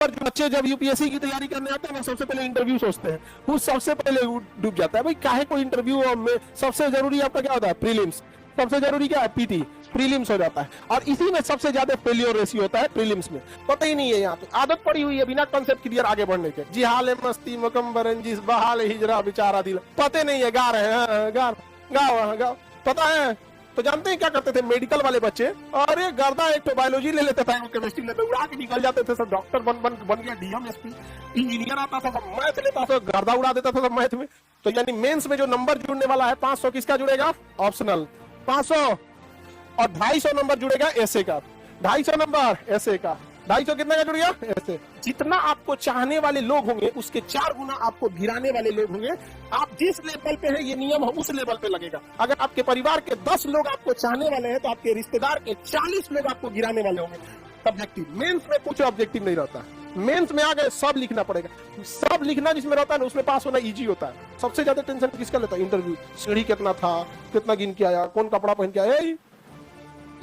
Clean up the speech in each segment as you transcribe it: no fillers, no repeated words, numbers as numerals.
पर जो बच्चे जब यूपीएससी की तैयारी करने आते हैं ना, सबसे पहले इंटरव्यू सोचते हैं, वो सबसे पहले डूब जाता है। भाई काहे को इंटरव्यू में सबसे जरूरी आपका क्या होता है? प्रीलिम्स। सबसे जरूरी क्या है? पीटी। प्रीलिम्स हो जाता है, और इसी में सबसे ज्यादा फेलियर रेशियो होता है प्रीलिम्स में। पता ही नहीं है, यहाँ पे आदत पड़ी हुई है बिना कंसेप्ट क्लियर आगे बढ़ने के। जी हाल मस्ती मुकम्बर जिस बहाल हिजरा बेचारा दिल, पते नहीं है, गा रहे हैं, गाओ पता है। तो जानते हैं क्या करते थे मेडिकल वाले बच्चे? अरे गर्दा एक तो बायोलॉजी ले लेते थे, केमिस्ट्री लेते, उड़ा के निकल जाते थे सब, डॉक्टर बन गया, डीएमएसपी इंजीनियर आता था, सब मैथ लेता था, गर्दा उड़ा देता था सब मैथ में। तो यानी मेंस में जो नंबर जुड़ने वाला है 500, किसका जुड़ेगा? ऑप्शनल 500, और 250 नंबर जुड़ेगा ऐसे का। 250 नंबर ऐसे का, 250 कितने का जुड़ गया? ऐसे। जितना आपको चाहने वाले लोग होंगे उसके 4 गुना आपको गिराने वाले लोग होंगे। आप जिस लेवल पे है, ये नियम उस लेवल पे लगेगा। अगर आपके परिवार के 10 लोग आपको चाहने वाले हैं, तो आपके रिश्तेदार के 40 लोग आपको गिराने वाले होंगे। सब्जेक्टिव। मेंस में कुछ ऑब्जेक्टिव नहीं रहता है। मेंस में आ गए सब लिखना पड़ेगा। सब लिखना जिसमें रहता है ना, उसमें पास होना इजी होता है। सबसे ज्यादा टेंशन किसका लेता है? इंटरव्यू। सीढ़ी कितना था, कितना गिन के आया, कौन कपड़ा पहन के आया,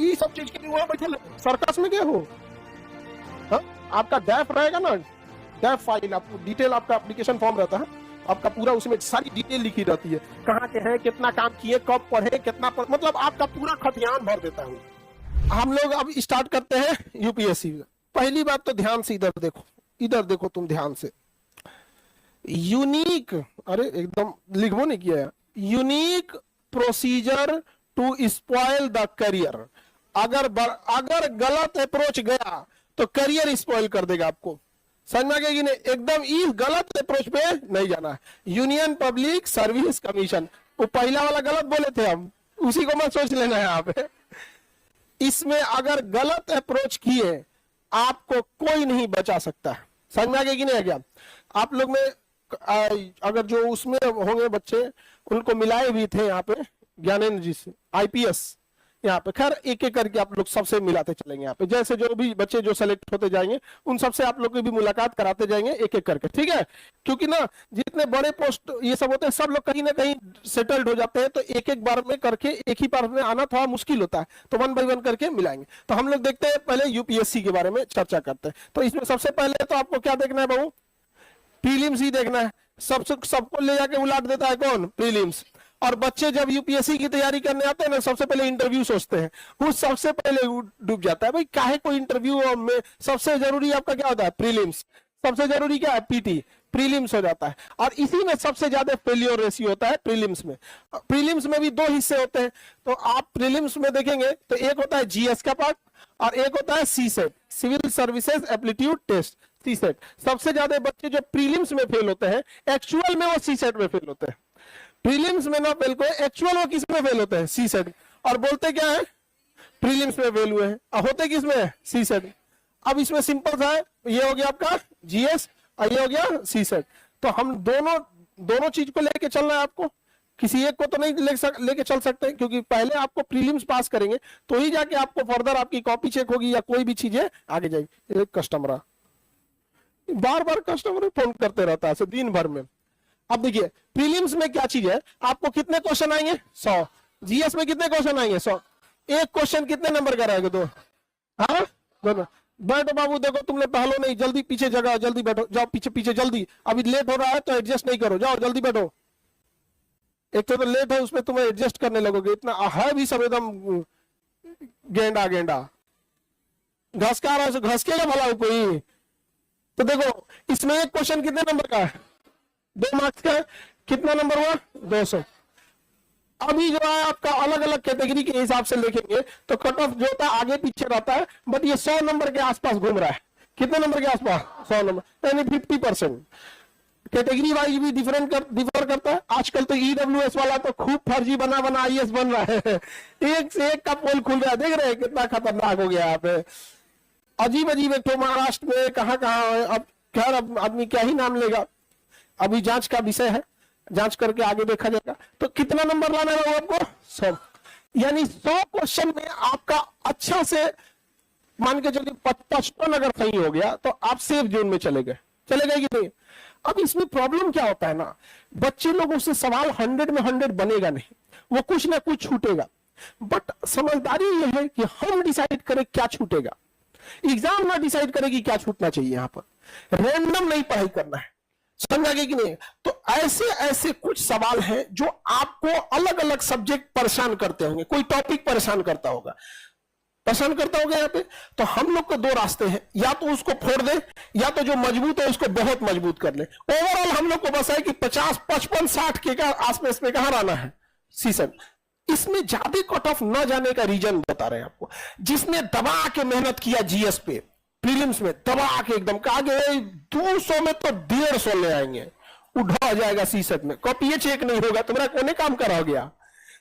ये सब चीज के लिए वहां बैठे सर्कस में गए हो। हा? आपका डैफ रहेगा ना, डैफ फाइल, आपको डिटेल, आपका एप्लीकेशन फॉर्म रहता है आपका पूरा, उसमें सारी डिटेल लिखी रहती है, कहाँ के हैं, कितना काम किए, कब पढ़े, कितना मतलब आपका पूरा खतियान भर देता हूँ। हम लोग अब स्टार्ट करते हैं यूपीएससी। पहली बात तो ध्यान से इधर देखो तुम ध्यान से। यूनिक, अरे एकदम लिखबो नहीं किया, unique procedure to spoil the career. अगर गलत अप्रोच गया तो करियर स्पॉइल कर देगा आपको। समझ में आ गया कि नहीं? एकदम इस गलत अप्रोच पे नहीं जाना है। यूनियन पब्लिक सर्विस कमीशन, वो पहला वाला गलत बोले थे हम, उसी को मत सोच लेना है यहाँ पे। इसमें अगर गलत अप्रोच किए आपको कोई नहीं बचा सकता। समझ में आ गया कि नहीं आ गया? आप लोग में अगर जो उसमें होंगे बच्चे, उनको मिलाए भी थे यहाँ पे ज्ञानेंद्र जी से, आईपीएस यहाँ पे। खैर एक एक करके आप लोग सबसे मिलाते चलेंगे यहाँ पे, जैसे जो भी बच्चे जो सेलेक्ट होते जाएंगे उन सबसे आप लोग की भी मुलाकात कराते जाएंगे एक एक करके, ठीक है? क्योंकि ना जितने बड़े पोस्ट ये सब होते हैं, सब लोग कहीं ना कहीं सेटल्ड हो जाते हैं, तो एक एक बार में करके एक ही बार में आना थोड़ा मुश्किल होता है, तो 1 बाय 1 करके मिलाएंगे। तो हम लोग देखते हैं, पहले यूपीएससी के बारे में चर्चा करते हैं। तो इसमें सबसे पहले तो आपको क्या देखना है बाबू? प्रीलिम्स ही देखना है। सबको ले जाके उलाट देता है कौन? प्रीलिम्स। और बच्चे जब यूपीएससी की तैयारी करने आते हैं ना, सबसे पहले इंटरव्यू सोचते हैं, वो सबसे पहले डूब जाता है। भाई काहे को इंटरव्यू में सबसे जरूरी आपका क्या होता है? प्रीलिम्स। सबसे जरूरी क्या है? पीटी। प्रीलिम्स हो जाता है, और इसी में सबसे ज्यादा फेलियर रेशियो होता है प्रीलिम्स में। प्रीलिम्स में भी 2 हिस्से होते हैं, तो आप प्रीलिम्स में देखेंगे तो एक होता है जीएस का पार्ट और एक होता है CSAT, civil services aptitude test, CSAT. सबसे ज्यादा बच्चे जो प्रीलिम्स में फेल होते हैं, एक्चुअल में वो सीसेट में फेल होते हैं। प्रीलिम्स में ना फेल को, एक्चुअल वो किस में फेल होते हैं? सीसेट। और बोलते क्या है? प्रीलिम्स में फेल हुए हैं, और होते किस में? सीसेट। अब इसमें सिंपल सा है, ये हो गया आपका जीएस और ये हो गया सीसेट। तो हम दोनों चीज को लेके चलना है आपको, किसी एक को तो नहीं लेके चल सकते, क्योंकि पहले आपको प्रीलिम्स पास करेंगे तो ही जाके आपको फर्दर आपकी कॉपी चेक होगी या कोई भी चीजें आगे जाएगी। एक कस्टमर बार कस्टमर फोन करते रहता है दिन भर में। अब देखिए प्रीलिम्स में क्या चीज है, आपको कितने क्वेश्चन आएंगे? 100। जीएस में कितने क्वेश्चन आएंगे? 100। एक क्वेश्चन कितने नंबर का रहेगा? 2। हाँ दोनों। बैठो बाबू, देखो तुमने पहलो नहीं, जल्दी पीछे जगह, जल्दी बैठो, जाओ पीछे जल्दी, अभी लेट हो रहा है तो एडजस्ट नहीं करो, जाओ जल्दी बैठो। एक तो लेट है, उसमें तुम्हें एडजस्ट करने लगोगे, इतना है भी सब एकदम गेंडा घस का रहा है, घसकेगा भला कोई? तो देखो इसमें एक क्वेश्चन कितने नंबर का है? 2 मार्क्स का है। कितना नंबर हुआ? 200। अभी जो है आपका अलग अलग कैटेगरी के हिसाब से लिखेंगे तो कट ऑफ जो होता है आगे पीछे रहता है, बट ये 100 नंबर के आसपास घूम रहा है। कितने नंबर के आसपास? 100 नंबर, यानी 50%। कैटेगरी वाइज भी डिफर करता है। आजकल तो ईडब्ल्यूएस वाला तो खूब फर्जी बना आईएएस बन रहा है। एक से एक का पोल खुल रहा है, देख रहे हैं कितना खतरनाक हो गया यहाँ पे। अजीब एक तो महाराष्ट्र में कहाँ है। अब खैर अब आदमी क्या ही नाम लेगा, अभी जांच का विषय है, जांच करके आगे देखा जाएगा। तो कितना नंबर लाना है आपको? 100। यानी 100 क्वेश्चन में आपका अच्छा से मान के चलिए 55 अगर सही हो गया तो आप सेफ जोन में चले गए कि नहीं? अब इसमें प्रॉब्लम क्या होता है ना, बच्चे लोगों से सवाल 100 में 100 बनेगा नहीं, वो कुछ ना कुछ छूटेगा। बट समझदारी यह है कि हम डिसाइड करें क्या छूटेगा। एग्जाम ना डिसाइड करेगी क्या छूटना चाहिए, यहां पर रैंडम नहीं पढ़ाई करना है, समझ आ गया कि नहीं। तो ऐसे ऐसे कुछ सवाल हैं जो आपको अलग अलग सब्जेक्ट परेशान करते होंगे, कोई टॉपिक परेशान करता होगा, परेशान करता होगा यहाँ पे। तो हम लोग को दो रास्ते हैं, या तो उसको फोड़ दे, या तो जो मजबूत है उसको बहुत मजबूत कर ले। ओवरऑल हम लोग को बस है कि 50, 55, 60 के का आसपास में कहां रहना है सीजन। इसमें ज्यादा कट ऑफ न जाने का रीजन बता रहे हैं आपको। जिसने दबा के मेहनत किया जीएस पे प्रीलिम्स में, दबा के एकदम कहा गया 200 में तो 150 ले आएंगे, उठा जाएगा सीसेट में, कॉपी ये चेक नहीं होगा, तुम्हारा कोने काम करा गया,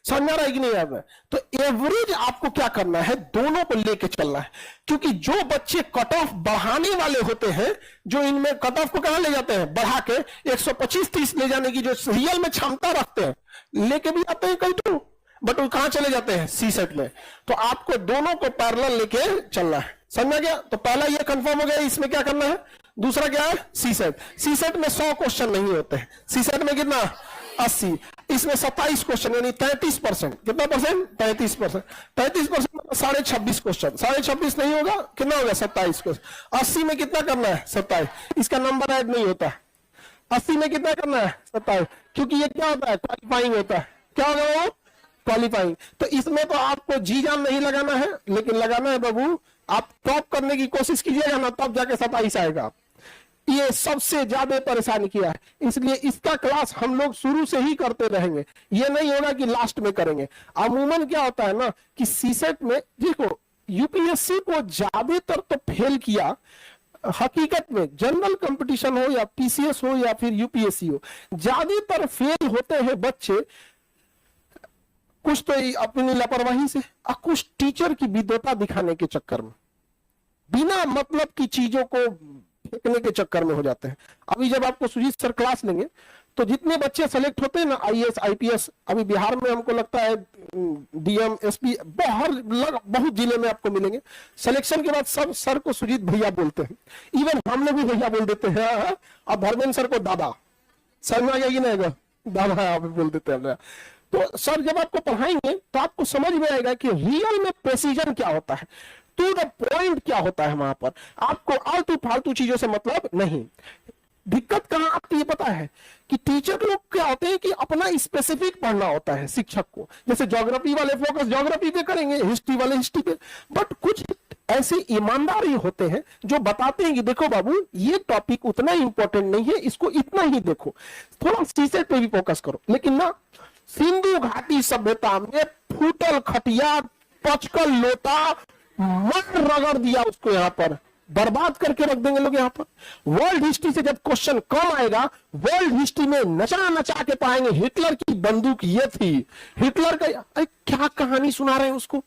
समझ रहा है कि नहीं आप। तो एवरेज आपको क्या करना है, दोनों को लेके चलना है। क्योंकि जो बच्चे कट ऑफ बढ़ाने वाले होते हैं, जो इनमें कट ऑफ को कहां ले जाते हैं, बढ़ा के 125-30 ले जाने की जो रियल में क्षमता रखते हैं, लेके भी आते हैं कई तो, बट वो कहां चले जाते हैं, सी सेट में। तो आपको दोनों को पैरेलल लेके चलना है, समझ गया। तो पहला ये कंफर्म हो गया, इसमें क्या करना है। दूसरा क्या है, सी सेट। सी सेट में 100 क्वेश्चन नहीं होते हैं, सी सेट में कितना 80, इसमें 27 क्वेश्चन, यानी 33%। कितना परसेंट, 33%। 33% मतलब 26.5 क्वेश्चन, 26.5 नहीं होगा, कितना होगा 27 क्वेश्चन। 80 में कितना करना है, 27, इसका नंबर ऐड नहीं होता। 80 में कितना करना है, 27, क्योंकि ये क्या होता है, क्वालिफाइंग होता है। क्या होगा वो, क्वालिफाइंग। तो इसमें तो आपको जी जान नहीं लगाना है, लेकिन लगाना है बाबू, आप टॉप करने की कोशिश कीजिएगा ना, तब जाके 27 आएगा। ये सबसे ज्यादा परेशान किया है, इसलिए इसका क्लास हम लोग शुरू से ही करते रहेंगे, ये नहीं होगा कि लास्ट में करेंगे। अमूमन क्या होता है ना कि सीसेट में देखो, यूपीएससी को ज्यादातर तो फेल किया, हकीकत में जनरल कंपटीशन हो या पीसीएस हो या फिर यूपीएससी हो, ज्यादातर फेल होते हैं बच्चे कुछ तो अपनी लापरवाही से और कुछ टीचर की विद्वता दिखाने के चक्कर में, बिना मतलब की चीजों को फेंकने के चक्कर में हो जाते हैं। अभी जब आपको सुजीत सर क्लास लेंगे तो जितने बच्चे सेलेक्ट होते हैं ना, आईएएस आईपीएस, अभी बिहार में हमको लगता है डीएम एसपी बहुत जिले में आपको मिलेंगे। सिलेक्शन के बाद सब सर को सुजीत भैया बोलते हैं, इवन हम लोग भी भैया बोल देते हैं। अब धर्मेंद्र सर को दादा, समझ में आ गया कि नहीं, दादा आप बोल देते हैं। तो सर जब आपको पढ़ाएंगे तो आपको समझ में आएगा कि रियल में प्रेसिजन क्या होता है, टू द पॉइंट क्या होता है। वहां पर आपको आलतू फालतू चीजों से मतलब नहीं। दिक्कत कहां आती है पता है, कि टीचर लोग क्या होते हैं कि अपना स्पेसिफिक पढ़ना होता है शिक्षक को। जैसे ज्योग्राफी वाले फोकस ज्योग्राफी पे करेंगे, हिस्ट्री वाले हिस्ट्री पे, बट कुछ ऐसे ईमानदार ही होते हैं जो बताते हैं कि देखो बाबू, ये टॉपिक उतना इंपॉर्टेंट नहीं है, इसको इतना ही देखो, थोड़ा सीसेट पे भी फोकस करो। लेकिन ना, सिंधु घाटी सभ्यता में फूटल खटिया, पचकल लोटा, मर रगड़ दिया उसको, यहां पर बर्बाद करके रख देंगे लोग। यहां पर वर्ल्ड हिस्ट्री से जब क्वेश्चन कम आएगा, वर्ल्ड हिस्ट्री में नचा नचा के पाएंगे हिटलर की बंदूक ये थी, हिटलर का, अरे क्या कहानी सुना रहे हैं उसको।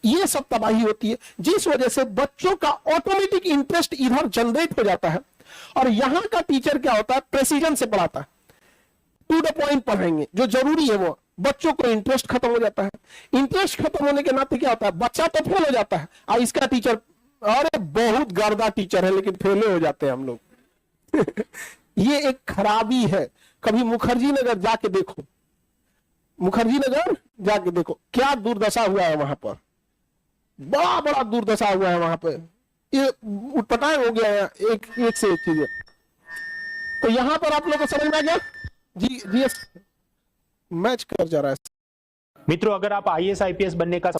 ये सब तबाही होती है, जिस वजह से बच्चों का ऑटोमेटिक इंटरेस्ट इधर जनरेट हो जाता है। और यहां का टीचर क्या होता है, प्रेसिजन से पढ़ाता है, टू द पॉइंट पढ़ाएंगे, जो जरूरी है वो। बच्चों को इंटरेस्ट खत्म हो जाता है। इंटरेस्ट खत्म होने के नाते क्या होता है, बच्चा तो फेल हो जाता है। और इसका टीचर, अरे बहुत गर्दा टीचर है लेकिन फेले हो जाते हैं हम लोग। ये एक खराबी है। कभी मुखर्जी नगर जाके देखो, मुखर्जी नगर जाके देखो क्या दुर्दशा हुआ है वहां पर, बड़ा बड़ा दुर्दशा हुआ है वहां पर। ये उटपटांग हो गया है एक से एक चीजें। तो यहां पर आप लोगों को समझ में आ गया जी मैच कर जा रहा है। मित्रों, अगर आप आईएएस आईपीएस बनने का,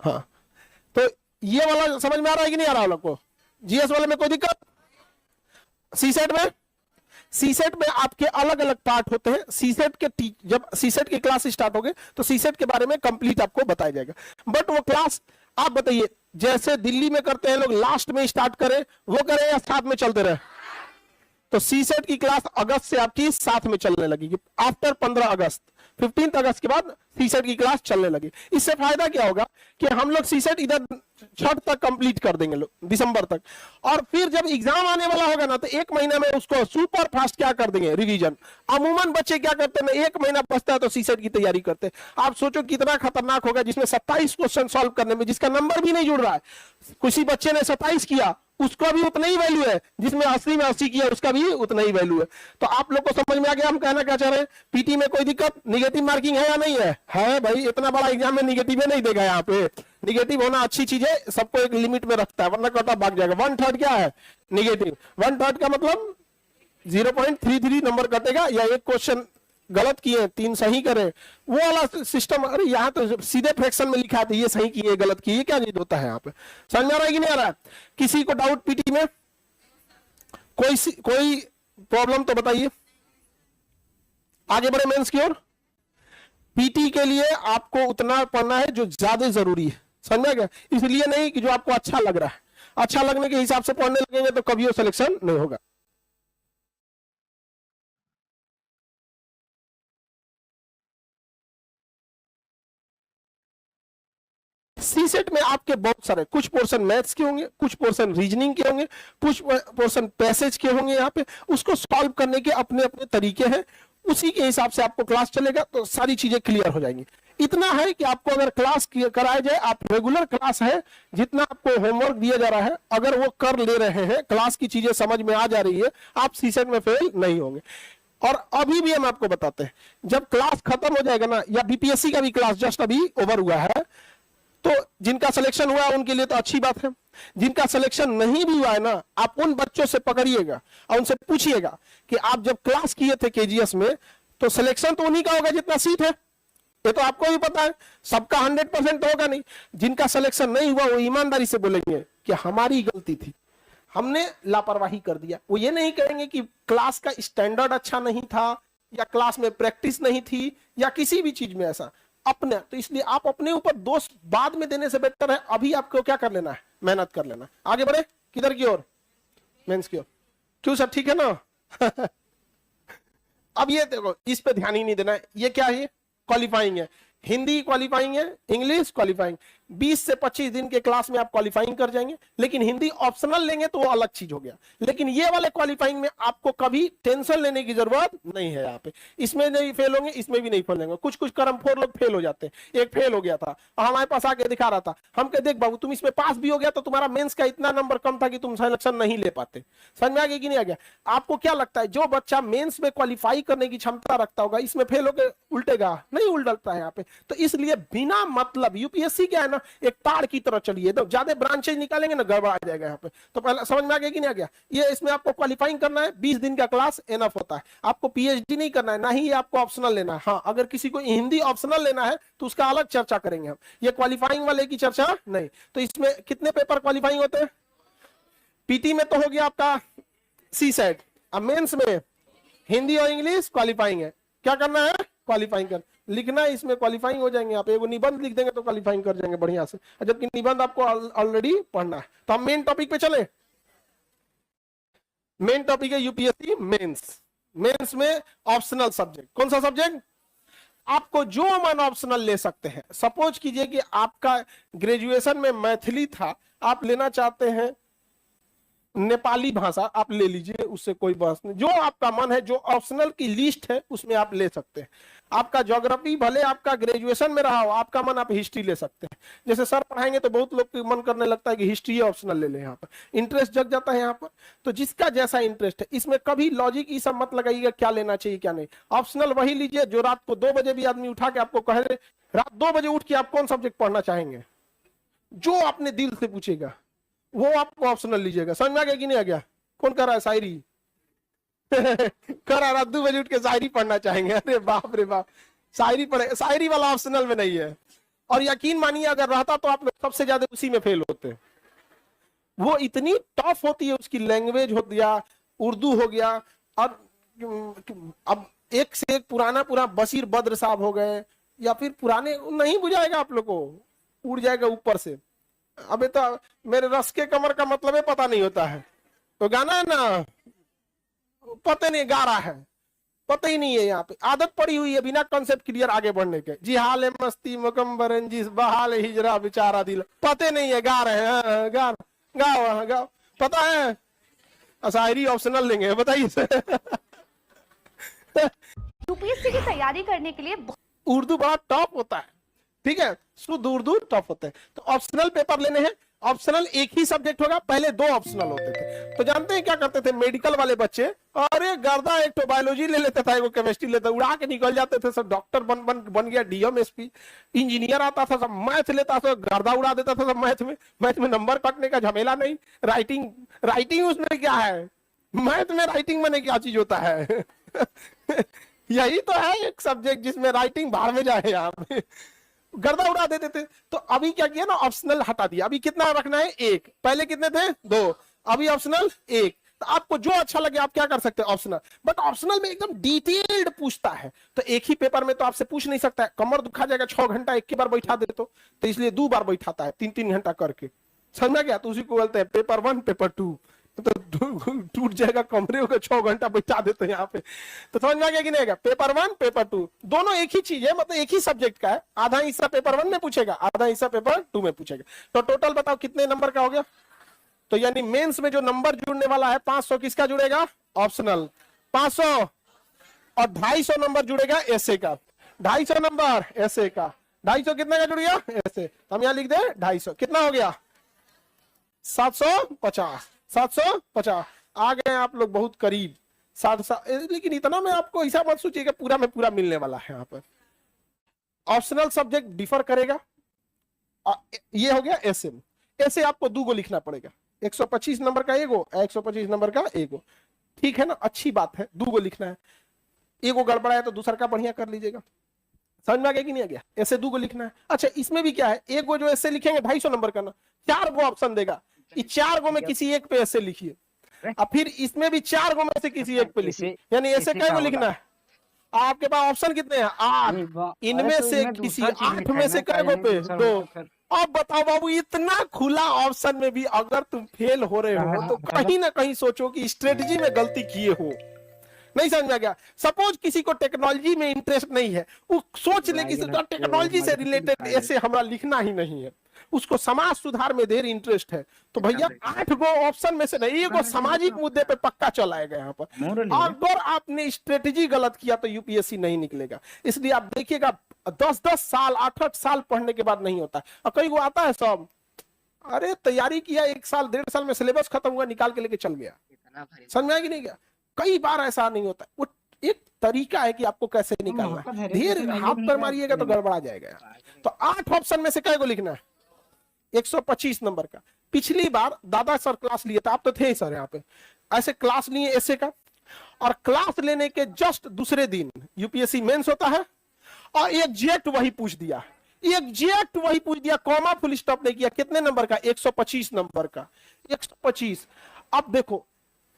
हाँ, तो ये वाला समझ में आ रहा है कि नहीं आ रहा आप लोग को। जीएस वाले में कोई दिक्कत, सीसेट में, सीसेट में आपके अलग अलग पार्ट होते हैं। सीसेट के जब सीसेट की क्लास स्टार्ट होगी तो सीसेट के बारे में कंप्लीट आपको बताया जाएगा। बट वो क्लास आप बताइए, जैसे दिल्ली में करते हैं लोग, लास्ट में स्टार्ट करें वो करें या साथ में चलते रहे। तो सीसेट की क्लास अगस्त से आपकी साथ में चलने लगेगी, आफ्टर 15 अगस्त, 15 अगस्त के बाद सीसेट की क्लास चलने लगी। इससे फायदा क्या होगा कि हम लोग सीसेट इधर छठ तक कंप्लीट कर देंगे लोग, दिसंबर तक। और फिर जब एग्जाम आने वाला होगा ना, तो एक महीना में उसको सुपर फास्ट क्या कर देंगे, रिवीजन। अमूमन बच्चे क्या करते हैं, एक महीना बचता है तो सीसेट की तैयारी करते हैं। आप सोचो कितना खतरनाक होगा, जिसमें 27 क्वेश्चन सॉल्व करने में जिसका नंबर भी नहीं जुड़ रहा है। किसी बच्चे ने 27 किया, उसका भी उतना ही वैल्यू है, जिसमें 80 में 80 किया उसका भी उतना ही वैल्यू है। तो आप लोग को समझ में आ गया हम कहना क्या चाह रहे हैं। पीटी में कोई दिक्कत, निगेटिव मार्किंग है या नहीं है? है भाई, इतना बड़ा एग्जाम में निगेटिव नहीं देगा यहाँ पे। निगेटिव होना अच्छी चीज है, सबको एक लिमिट में रखता है, वरना कट ऑफ भाग जाएगा। 1/3 क्या है? निगेटिव। 1/3 का मतलब 0.33 नंबर कटेगा, या एक क्वेश्चन गलत किए 3 सही करे, वो वाला सिस्टम। अरे यहाँ तो सीधे फ्रैक्शन में लिखा था, ये सही किए गलत किए, क्या चीज होता है यहाँ पे? समझ में आ रहा है कि नहीं आ रहा है? किसी को डाउट पीटी में कोई प्रॉब्लम तो बताइए। आगे बढ़े मेंस की ओर। पीटी के लिए आपको उतना पढ़ना है जो ज्यादा जरूरी है, समझ में आ गया? इसलिए नहीं कि जो आपको अच्छा लग रहा है, अच्छा लगने के हिसाब से पढ़ने लगेंगे तो कभी वो सिलेक्शन नहीं होगा। सी सेट में आपके बहुत सारे, कुछ पोर्शन मैथ्स के होंगे, कुछ पोर्शन रीजनिंग के होंगे, कुछ पोर्शन पैसेज के होंगे। यहाँ पे उसको सॉल्व करने के अपने अपने तरीके हैं, उसी के हिसाब से आपको क्लास चलेगा तो सारी चीजें क्लियर हो जाएंगी। इतना है कि आपको अगर क्लास कराया जाए, आप रेगुलर क्लास है, जितना आपको होमवर्क दिया जा रहा है अगर वो कर ले रहे हैं, क्लास की चीजें समझ में आ जा रही है, आप सी सेट में फेल नहीं होंगे। और अभी भी हम आपको बताते हैं, जब क्लास खत्म हो जाएगा ना, या बीपीएससी का भी क्लास जस्ट अभी ओवर हुआ है, तो जिनका सिलेक्शन हुआ है उनके लिए तो अच्छी बात है। जिनका सिलेक्शन नहीं भी हुआ है ना, आप उन बच्चों से पकड़िएगा और उनसे पूछिएगा कि आप जब क्लास किए थे केजीएस में, तो सिलेक्शन तो उन्हीं का होगा जितना सीट है। ये तो आपको भी पता है, सबका 100% होगा नहीं। जिनका सिलेक्शन नहीं हुआ वो ईमानदारी से बोलेंगे कि हमारी गलती थी, हमने लापरवाही कर दिया। वो ये नहीं कहेंगे कि क्लास का स्टैंडर्ड अच्छा नहीं था, या क्लास में प्रैक्टिस नहीं थी, या किसी भी चीज में ऐसा अपने। तो इसलिए आप अपने ऊपर दोष बाद में देने से बेहतर है अभी आपको क्या कर लेना है, मेहनत कर लेना। आगे बढ़े किधर की ओर? मेंस की ओर। क्यों सर, ठीक है ना? अब ये देखो, इस पे ध्यान ही नहीं देना है। ये क्या है? क्वालिफाइंग है। हिंदी क्वालिफाइंग है, इंग्लिश क्वालिफाइंग। 20 से 25 दिन के क्लास में आप क्वालिफाइंग कर जाएंगे। लेकिन हिंदी ऑप्शनल लेंगे तो वो अलग चीज हो गया। लेकिन ये वाले क्वालिफाइंग में आपको कभी टेंशन लेने की जरूरत नहीं है। यहाँ पे इसमें नहीं फेल होंगे, इसमें भी नहीं फेल होंगे। कुछ कुछ कर्मखोर लोग फेल हो जाते हैं। एक फेल हो गया था और हमारे पास आके दिखा रहा था, हम कह देख बाबू तुम इसमें पास भी हो गया तो तुम्हारा मेंस का इतना नंबर कम था कि तुम सिलेक्शन नहीं ले पाते। समझ में आ गया कि नहीं आ गया? आपको क्या लगता है, जो बच्चा मेंस में क्वालिफाई करने की क्षमता रखता होगा, इसमें फेल होकर उल्टेगा? नहीं उल्टता है यहाँ पे। तो इसलिए बिना मतलब, यूपीएससी क्या है ना, एक तार की तरह चलिए, तो ज्यादा ब्रांचेज निकालेंगे ना गड़बड़ आ जाएगा यहाँ पे। तो पहले समझ में आ गया कि नहीं आ गया? ये इसमें आपको क्वालिफाइंग करना है, 20 दिन का क्लास एनफ होता है। आपको पीएचडी नहीं करना है, ना ही आपको ऑप्शनल लेना है। हाँ, अगर किसी को हिंदी ऑप्शनल लेना है तो उसका अलग चर्चा करेंगे हम, ये क्वालिफाइंग वाले की चर्चा नहीं। तो इसमें कितने पेपर क्वालिफाइंग होते हैं? पीटी में तो हो गया आपका सी सेट, अब मेंस में हिंदी और इंग्लिश क्वालिफाइंग है। क्या करना है? क्वालिफाइंग कर लिखना है, इसमें क्वालिफाइंग हो जाएंगे। आप एगो निबंध लिख देंगे तो क्वालिफाइंग कर जाएंगे बढ़िया से, जबकि निबंध आपको ऑलरेडी पढ़ना है। तो हम मेन टॉपिक पे चले। मेन टॉपिक है यूपीएससी मेंस। मेंस में ऑप्शनल सब्जेक्ट, कौन सा सब्जेक्ट? आपको जो मन ऑप्शनल ले सकते हैं। सपोज कीजिए कि आपका ग्रेजुएशन में मैथिली था, आप लेना चाहते हैं नेपाली भाषा, आप ले लीजिए, उससे कोई बहस नहीं। जो आपका मन है, जो ऑप्शनल की लिस्ट है उसमें आप ले सकते हैं। आपका ज्योग्राफी भले आपका ग्रेजुएशन में रहा हो, आपका मन आप हिस्ट्री ले सकते हैं। जैसे सर पढ़ाएंगे तो बहुत लोग को मन करने लगता है कि हिस्ट्री ऑप्शनल ले लें, यहाँ पर इंटरेस्ट जग जाता है यहाँ पर। तो जिसका जैसा इंटरेस्ट है, इसमें कभी लॉजिक ये सब मत लगाइएगा क्या लेना चाहिए क्या नहीं। ऑप्शनल वही लीजिए जो रात को 2 बजे भी आदमी उठा के आपको कहे, रात 2 बजे उठ के आप कौन सब्जेक्ट पढ़ना चाहेंगे, जो आपने दिल से पूछेगा वो आपको ऑप्शनल लीजिएगा। समझ में आ गया कि नहीं आ गया? कौन कर रहा है शायरी? कर रहा, 2 बजे उठ के शायरी पढ़ना चाहेंगे? अरे बाप रे बाप, शायरी पढ़े, शायरी वाला ऑप्शनल में नहीं है। और यकीन मानिए अगर रहता तो आप लोग सबसे ज्यादा उसी में फेल होते। वो इतनी टफ होती है, उसकी लैंग्वेज हो गया, उर्दू हो गया, और अब एक से एक पुराना बशीर बद्र साहब हो गए, या फिर पुराने, नहीं बुझाएगा आप लोग को, उड़ जाएगा ऊपर से। अबे तो मेरे रस के कमर का मतलब है पता नहीं होता है, तो गाना है ना, पता नहीं गा रहा है, पता ही नहीं है। यहाँ पे आदत पड़ी हुई है बिना कॉन्सेप्ट क्लियर आगे बढ़ने के। जी हाल मस्ती मुकम्बर रंजिश बहाल हिजरा बेचारा दिल, पते नहीं है, गा रहे हैं, गाओ पता है। शायरी ऑप्शनल लेंगे, बताइए। यूपीएससी की तैयारी करने के लिए उर्दू बड़ा टॉप होता है, ठीक है, शुद्ध उर्दू टॉप होता है। तो ऑप्शनल पेपर लेने हैं, ऑप्शनल एक ही सब्जेक्ट होगा, पहले 2 ऑप्शनल होते थे। तो जानते हैं क्या करते थे मेडिकल वाले बच्चे? अरे गर्दा, एक तो बायोलॉजी ले लेता था, एक केमिस्ट्री लेता, उड़ा के निकल जाते थे सब। डॉक्टर बन गया, डीएम एसपी, इंजीनियर आता था, सब मैथ लेता था, गर्दा उड़ा देता था सब मैथ में नंबर कटने का झमेला नहीं। राइटिंग उसमें क्या है? मैथ में राइटिंग में क्या चीज होता है? यही तो है एक सब्जेक्ट जिसमें राइटिंग बाहर में जाए, यहाँ पे गर्दा उड़ा देते थे। तो अभी क्या किया ना, ऑप्शनल हटा दिया। अभी कितना रखना है? 1। पहले कितने थे? 2। अभी ऑप्शनल 1। तो आपको जो अच्छा लगे आप क्या कर सकते हैं, ऑप्शनल। बट ऑप्शनल में एकदम डिटेल्ड पूछता है, तो एक ही पेपर में तो आपसे पूछ नहीं सकता है, कमर दुखा जाएगा 6 घंटा एक ही बार बैठा दे तो इसलिए 2 बार बैठाता है, 3-3 घंटा करके। समझ में गया? तो उसी को बोलते हैं पेपर 1 पेपर 2। तो टूट जाएगा कमरे को, 6 घंटा बैठा देते हैं यहाँ पे। तो समझ में आ गया कि नहीं आएगा? पेपर 1 पेपर 2 दोनों एक ही चीज है, मतलब एक ही सब्जेक्ट का है। आधा हिस्सा पेपर 1 में पूछेगा, आधा हिस्सा पेपर 2 में पूछेगा। तो टोटल बताओ कितने नंबर का हो गया? तो यानी मेंस में जो नंबर जुड़ने वाला है 500 किसका जुड़ेगा? ऑप्शनल 500, और 250 नंबर जुड़ेगा एसए का। 250 नंबर एसए का। 250 कितने का जुड़ गया? एसए। हम यहाँ लिख दे 250 कितना हो गया? 750। 750 आ गए आप लोग बहुत करीब। 60, लेकिन इतना में आपको ऐसा मत सोचिएगा पूरा में पूरा मिलने वाला है। यहाँ पर ऑप्शनल सब्जेक्ट डिफर करेगा। ये हो गया एसएम। ऐसे आपको 2 गो लिखना पड़ेगा, 125 नंबर का एगो, 125 नंबर का एगो। ठीक है ना? अच्छी बात है, 2 गो लिखना है। एगो गड़बड़ा है तो दूसरा का बढ़िया कर लीजिएगा। समझ में आ गया कि नहीं आ गया? ऐसे 2 गो लिखना है। अच्छा, इसमें भी क्या है, एक गो जो ऐसे लिखेंगे 250 नंबर का ना, 4 गो ऑप्शन देगा। इस 4 गो में किसी एक पे ऐसे लिखिए, और फिर इसमें भी 4 गो में से किसी एक पे लिखिए। यानी ऐसे कई गो लिखना है? आपके पास ऑप्शन कितने हैं? 8। इनमें से किसी 8 में से कई गो पे? 2। अब बताओ बाबू, इतना खुला ऑप्शन में भी अगर तुम फेल हो रहे हो तो कहीं ना कहीं सोचो कि स्ट्रेटजी में गलती किए हो। नहीं समझ में आ गया? सपोज किसी को टेक्नोलॉजी में इंटरेस्ट नहीं है, वो सोच ले कि टेक्नोलॉजी से रिलेटेड ऐसे हमारा लिखना ही नहीं है, उसको समाज सुधार में देर इंटरेस्ट है, तो भैया 8 गो ऑप्शन में से नहीं, एगो सामाजिक मुद्दे पे पक्का चलाएगा यहाँ पर। अगर आपने स्ट्रेटेजी गलत किया तो यूपीएससी नहीं निकलेगा। इसलिए आप देखिएगा 10-10 साल 8-8 साल पढ़ने के बाद नहीं होता। और कई को आता है सब, अरे तैयारी किया 1 साल 1.5 साल में सिलेबस खत्म हुआ, निकाल के लेके चल गया। समझ में आया कि नहीं गया? कई बार ऐसा नहीं होता। वो एक तरीका है कि आपको कैसे निकालना है। ढेर हाथ पर मारिएगा तो गड़बड़ा जाएगा। तो 8 ऑप्शन में से कै गो लिखना है? 125 नंबर का। पिछली बार दादा सर क्लास लिए थे, आप तो थे ही सर यहाँ पे, ऐसे क्लास लिए ऐसे का, और क्लास लेने के जस्ट दूसरे दिन यूपीएससी मेंस होता है, और एग्जैक्ट वही पूछ दिया, एग्जैक्ट वही पूछ दिया, कॉमा फुल स्टॉप नहीं किया। कितने नंबर का? 125 नंबर का। 125। अब देखो,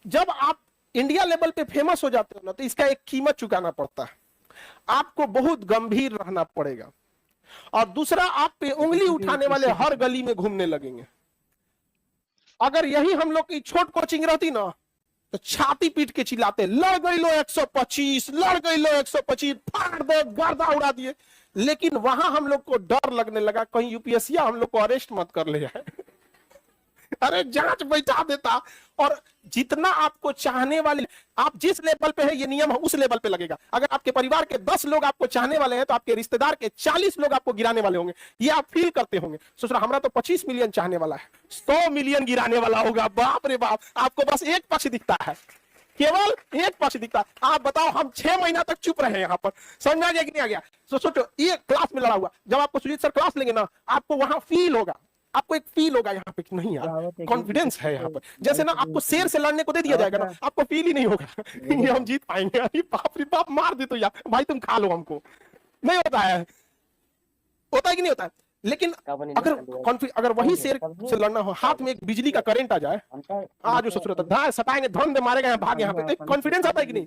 जब आप इंडिया लेवल पे फेमस हो जाते हो ना, तो इसका एक कीमत चुकाना पड़ता है, आपको बहुत गंभीर रहना पड़ेगा। और दूसरा, आप पे उंगली उठाने वाले हर गली में घूमने लगेंगे। अगर यही हम लोग की छोट कोचिंग रहती ना, तो छाती पीट के चिल्लाते, लड़ गई लो 125, लड़ गई लो 125, फाड़ दो, गर्दा उड़ा दिए। लेकिन वहां हम लोग को डर लगने लगा, कहीं यूपीएससी हम लोग को अरेस्ट मत कर ले जाए। अरे जांच बैठा देता। और जितना आपको चाहने वाले, आप जिस लेवल पे है ये नियम है उस लेवल पे लगेगा। अगर आपके परिवार के 10 लोग आपको चाहने वाले हैं, तो आपके रिश्तेदार के 40 लोग आपको गिराने वाले होंगे। ये आप फील करते होंगे। सोच रहा हमारा तो 25 मिलियन चाहने वाला है, 100 मिलियन गिराने वाला होगा। बाप रे बाप, आपको बस एक पक्ष दिखता है, केवल एक पक्ष दिखता है। आप बताओ, हम 6 महीना तक चुप रहे यहाँ पर। समझ में आ गया कि नहीं आ गया? सोचो, ये क्लास में लड़ा हुआ, जब आपको सुजीत सर क्लास लेंगे ना, आपको वहां फील होगा, आपको एक फील होगा यहाँ पे कि नहीं यार कॉन्फिडेंस है यहाँ पर। जैसे ना आपको शेर से लड़ने को दे दिया जाएगा ना, आपको फील ही नहीं होगा ये हम जीत पाएंगे। अरे बाप रे बाप, मार दे तो यार भाई, तुम खा लो हमको। नहीं होता है, होता है कि नहीं होता है? लेकिन अगर वही शेर से लड़ना हो, हाथ में एक बिजली का करंट आ जाए, आज जो ससुर सताएंगे, धन दे मारेगा, भाग यहाँ पे, कॉन्फिडेंस आता है कि नहीं?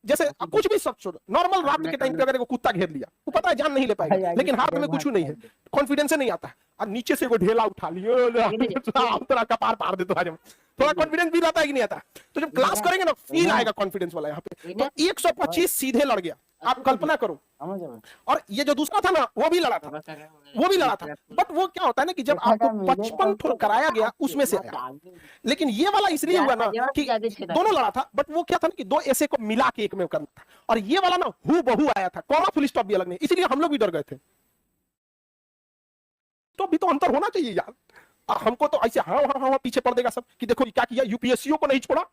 जैसे कुछ भी सब छोड़ो, नॉर्मल रात के टाइम पे अगर कुत्ता घेर लिया, वो पता है जान नहीं ले पाएगा, लेकिन हाथ में कुछ नहीं है, कॉन्फिडेंस नहीं आता। और नीचे से वो ढेला उठा लिया, कपार पार दे, तो थोड़ा कॉन्फिडेंस भी आता है कि नहीं आता? तो जब क्लास करेंगे ना, फील आएगा कॉन्फिडेंस वाला यहाँ पे। तो 125 सीधे लड़ गया, आप कल्पना करो। और ये जो दूसरा था ना, वो भी लड़ा था, बट वो क्या होता है ना कि जब आपको 55 ठोर कराया गया, उसमें से आया। लेकिन ये वाला इसलिए हुआ ना कि दोनों लड़ा था, बट वो क्या था ना कि 2 ऐसे को मिला के एक में करना था। और ये वाला ना हूबहू आया था, कॉमा फुल स्टॉप भी अलग नहीं, इसलिए हम लोग भी डर गए थे। तो अभी तो अंतर होना चाहिए यार, हमको तो ऐसे हाँ हाँ हाँ पीछे पड़ देगा सब कि देखो क्या किया, यूपीएससी को नहीं छोड़ा।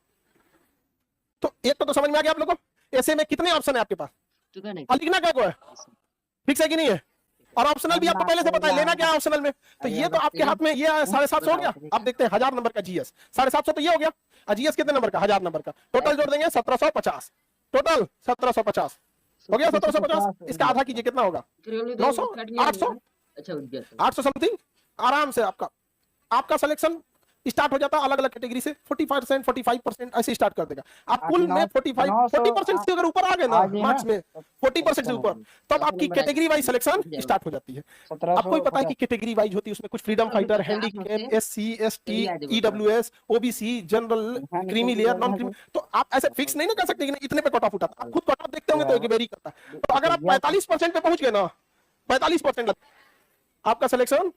तो एक तो समझ में आ गया आप लोगों को। ऐसे में कितने ऑप्शन है आपके पास, और लिखना क्या को है, फिक्स है कि नहीं है? और ऑप्शनल भी आपको पहले से पता है लेना क्या है ऑप्शनल में। तो ये तो आपके हाथ में ये 750 हो गया। अब देखते हैं 1000 नंबर का जीएस, 750 तो ये हो गया। और जीएस कितने नंबर का, 1000 नंबर का, टोटल जोड़ देंगे 1750, टोटल 1750 हो गया। 1750 इसका आधा कीजिए कितना होगा, 900, 800, 800 समथिंग। आराम से आपका सिलेक्शन स्टार्ट हो जाता है अलग अलग कैटेगरी से। 40%, 45% ऐसे स्टार्ट कर देगा। आप कुल में 40% से अगर ऊपर आ गए ना मार्क्स में, 40% से ऊपर, तब आपकी कैटेगरी वाइज सिलेक्शन स्टार्ट हो जाती है। आपको ही पता है कि कैटेगरी वाइज होती है, उसमें कुछ freedom fighter, handicap, SC, ST, EWS, OBC, general, creamy layer, non creamy. तो आप ऐसे फिक्स नहीं ना कर सकते कि इतने पे कट ऑफ उठाता। आप खुद कट ऑफ देखते होंगे तो एक वेरी करता है। तो अगर आप 45% पे पहुंच गए ना, 45% आपका सिलेक्शन।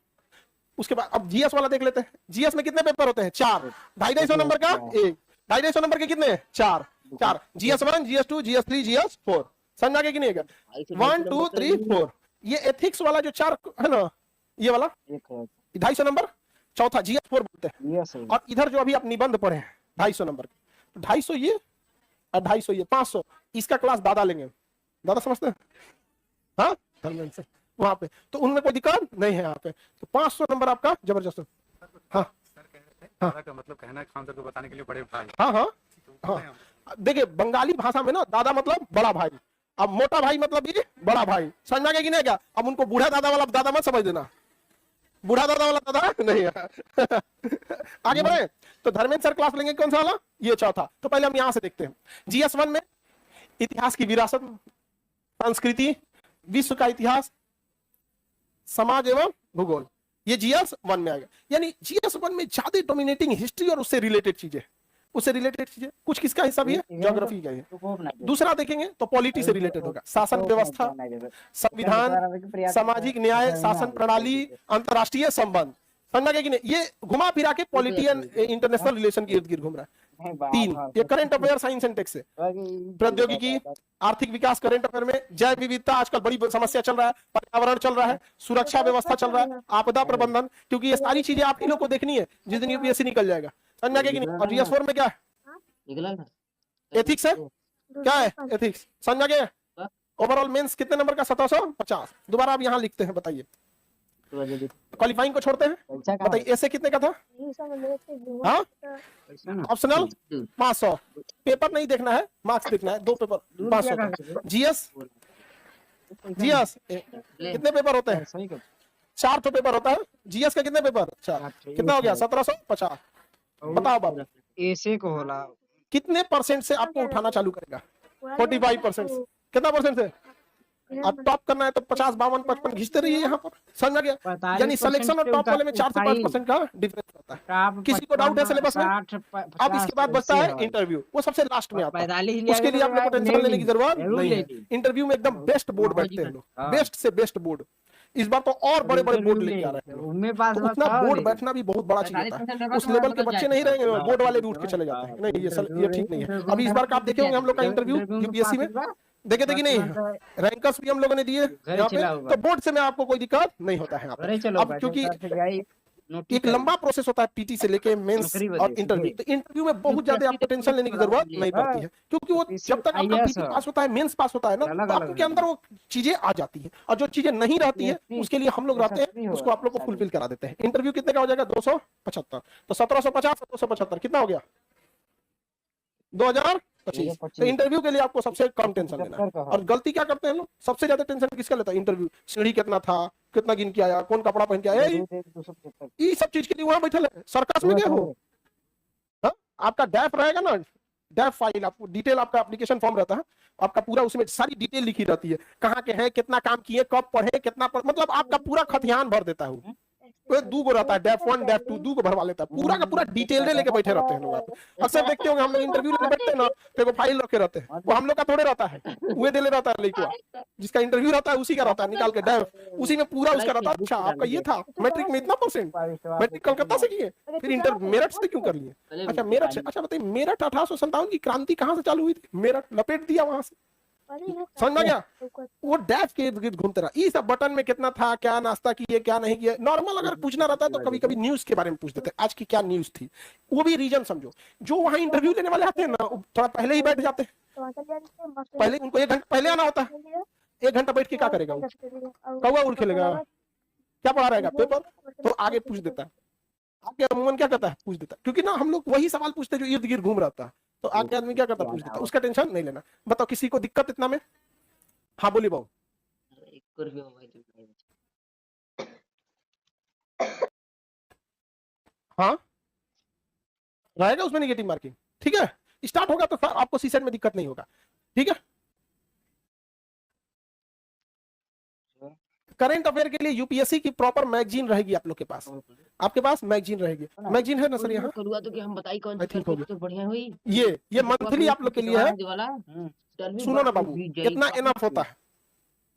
उसके बाद अब जीएस वाला देख लेते हैं। जीएस में कितने पेपर होते हैं, 4, 250 नंबर का एक, 250 नंबर के कितने, 4, GS1, GS2, GS3, GS4, समझा के कि नहीं? 1, 2, 3, 4। ये एथिक्स वाला जो 4 है ना, ये वाला 250 नंबर, चौथा GS4 बोलते हैं। और इधर जो अभी आप निबंध पढ़े हैं 250 नंबर के, 250 ये और 250 ये, 500 इसका क्लास दादा लेंगे। दादा समझते हैं, हाँ धर्मेंद्र से वहां पे, तो उनमें कोई दिक्कत नहीं है यहाँ पे। तो 500 नंबर आपका जबरदस्त। हाँ हाँ का मतलब कहना है खान सर को बताने के लिए बड़े भाई। हाँ हाँ हाँ, देखिए बंगाली भाषा में ना दादा मतलब बड़ा भाई, अब मोटा भाई मतलब ये बड़ा भाई, समझ में आ गया कि नहीं? क्या अब उनको बूढ़ा दादा वाला दादा मत समझ देना, बूढ़ा दादा वाला दादा नहीं है। आगे बढ़े तो धर्मेंद्र सर क्लास लेंगे कौन सा वाला, ये चौथा। तो पहले हम यहाँ से देखते हैं। GS1 में इतिहास की विरासत, संस्कृति, विश्व का इतिहास, समाज एवं भूगोल, ये GS1 में आएगा। यानी GS1 में ज्यादा डोमिनेटिंग हिस्ट्री और उससे रिलेटेड चीजें, कुछ किसका हिस्सा भी है, ज्योग्राफी का है। दूसरा देखेंगे तो पॉलिटी से रिलेटेड होगा, शासन व्यवस्था, संविधान, सामाजिक न्याय, शासन प्रणाली, अंतरराष्ट्रीय संबंध, समझा गया कि नहीं? ये घुमा फिरा के पॉलिटी एंड इंटरनेशनल रिलेशन के इर्द गिर्द घूम रहा है। 3 ये current affair, science and tech से, प्रौद्योगिकी, आर्थिक विकास, करंट अफेयर में जैव विविधता आजकल बड़ी समस्या चल रहा है, पर्यावरण चल रहा है, सुरक्षा व्यवस्था चल रहा है, आपदा प्रबंधन, क्योंकि ये सारी चीजें आप ही लोग को देखनी है जिस दिन यूपीएससी निकल जाएगा, समझ गया कि नहीं? और GS4 में क्या है, एथिक्स है, क्या है एथिक्स, समझ गए? ओवरऑल मेंस कितने नंबर का, 1750। दोबारा आप यहाँ लिखते हैं, बताइए क्वालिफाइंग को छोड़ते हैं, बताइए ऐसे कितने का था? हाँ ऑप्शनल 500, पेपर नहीं देखना है, मार्क्स देखना है। 2 पेपर 500 का। GS कितने पेपर होते हैं, 4 तो पेपर होता है। GS का कितने पेपर, 4, कितना हो गया 1750। बताओ बाबू ऐसे को होला कितने परसेंट से आपको उठाना चालू करेगा, 45% से, कितना परसेंट से? अब टॉप करना है तो 50, 52, 55 घिसते रहिए यहाँ पर, समझ में गया? यानी सिलेक्शन और टॉप वाले में 4 से 5% का डिफरेंस रहता है। किसी को डाउट है सिलेबस में? अब इसके बाद बचता है इंटरव्यू, वो सबसे लास्ट में आता है, उसके लिए आपको टेंशन लेने की जरूरत नहीं है। इंटरव्यू में एकदम बेस्ट बोर्ड बैठते हैं लोग, बेस्ट से बेस्ट बोर्ड। इस बार तो और बड़े बड़े बोर्ड लेके आ रहे हैं, तो उतना बोर्ड बैठना भी बहुत बड़ा चीज होता है। उस लेवल के बच्चे नहीं रहेंगे, बोर्ड वाले भी उठ के चले जाते हैं। नहीं ये ठीक नहीं है। अभी इस बार का आप देखे होंगे हम लोग का इंटरव्यू यूपीएससी में, देखे थे कि नहीं? रैंकर्स भी हम लोगों ने दिए यहाँ पे, तो बोर्ड से में आपको कोई दिक्कत नहीं होता है यहाँ पे। अब क्योंकि एक लंबा प्रोसेस होता है पीटी से लेके मेंस और इंटरव्यू, तो इंटरव्यू में बहुत ज्यादा आपको टेंशन लेने की जरूरत नहीं पड़ती है, क्योंकि वो जब तक आपका पीटी पास होता है, मेंस पास होता है ना, तो आपके अंदर वो चीजें आ जाती है, और जो चीजें नहीं रहती है उसके लिए हम लोग रहते हैं, उसको आप लोग को फुलफिल करा देते हैं। इंटरव्यू कितने का हो जाएगा, 275, तो 1750 275 कितना हो गया, 2025। तो इंटरव्यू के लिए आपको सबसे कम टेंशन लेना है। और गलती क्या करते हैं लोग, सबसे ज्यादा टेंशन किसका लेता है, इंटरव्यू, सीढ़ी कितना था, कितना गिन के आया, कौन कपड़ा पहन के आया, ये सब चीज के लिए वहां बैठे है, सर्कस में गए हो। हाँ? आपका डैफ रहेगा ना, डैफ फाइल, आपको डिटेल, आपका एप्लीकेशन फॉर्म रहता है आपका पूरा, उसमें सारी डिटेल लिखी रहती है, कहाँ के हैं, कितना काम किए, कब पढ़े, कितना मतलब आपका पूरा खतियान भर देता है। वो 2 गो रहता है, डेफ 1 डेफ 2, 2 को भरवा लेता है, पूरा का पूरा डिटेल लेके बैठे रहते हैं लोग। अक्सर देखते होंगे हम लोग इंटरव्यू लेके बैठते हैं ना, तो वो फाइल रखे रहते हैं, वो हम लोग का थोड़े रहता है, वो दे ले रहता है लड़का, जिसका इंटरव्यू रहता है उसी का रहता है, निकाल के डेफ, उसी में पूरा उसका रहता है। अच्छा आपका ये था, मैट्रिक में इतना परसेंट, मैट्रिक कलकत्ता से किए, फिर इंटर मेरठ से क्यों कर लिए? अच्छा मेरठ से, अच्छा बताइए मेरठ 1857 की क्रांति कहाँ से चालू हुई थी? मेरठ लपेट दिया वहां से, समझ में गया? वो डैश के इर्द गिर्द घूमते रहा। ये सब बटन में कितना था, क्या नाश्ता किए, क्या नहीं किए, नॉर्मल अगर पूछना रहता है तो कभी कभी न्यूज के बारे में पूछ देते, आज की क्या न्यूज थी, वो भी रीजन समझो। जो वहां इंटरव्यू लेने वाले आते हैं ना, थोड़ा पहले ही बैठ जाते हैं, पहले उनको 1 घंटा पहले आना होता है। 1 घंटा बैठ के क्या करेगा वो? कौवा उड़ खेलेगा, क्या पढ़ा रहेगा, पेपर? तो आगे पूछ देता है, आगे अमूमन क्या करता है, पूछ देता है, क्योंकि ना हम लोग वही सवाल पूछते हैं जो इर्द गिर्द घूम रहा था। तो आगे आदमी क्या करता है, पूछ देता है, उसका टेंशन नहीं लेना। बताओ किसी को दिक्कत इतना में? हाँ बोलिए बाबू। हाँ रहेगा उसमें नेगेटिव मार्किंग, ठीक है। स्टार्ट होगा तो फिर आपको सीसेट में दिक्कत नहीं होगा, ठीक है। करंट अफेयर के लिए यूपीएससी की प्रॉपर मैगजीन रहेगी आप लोग के पास, आपके पास मैगजीन रहेगी। मैगजीन है ना सर यहाँ? करुआ तो कि हम बताई कौन आई थिंक हो गया। तो बढ़िया हुई। ये मंथली आप लोग के लिए है। सुनो ना बाबू, कितना इनफ होता है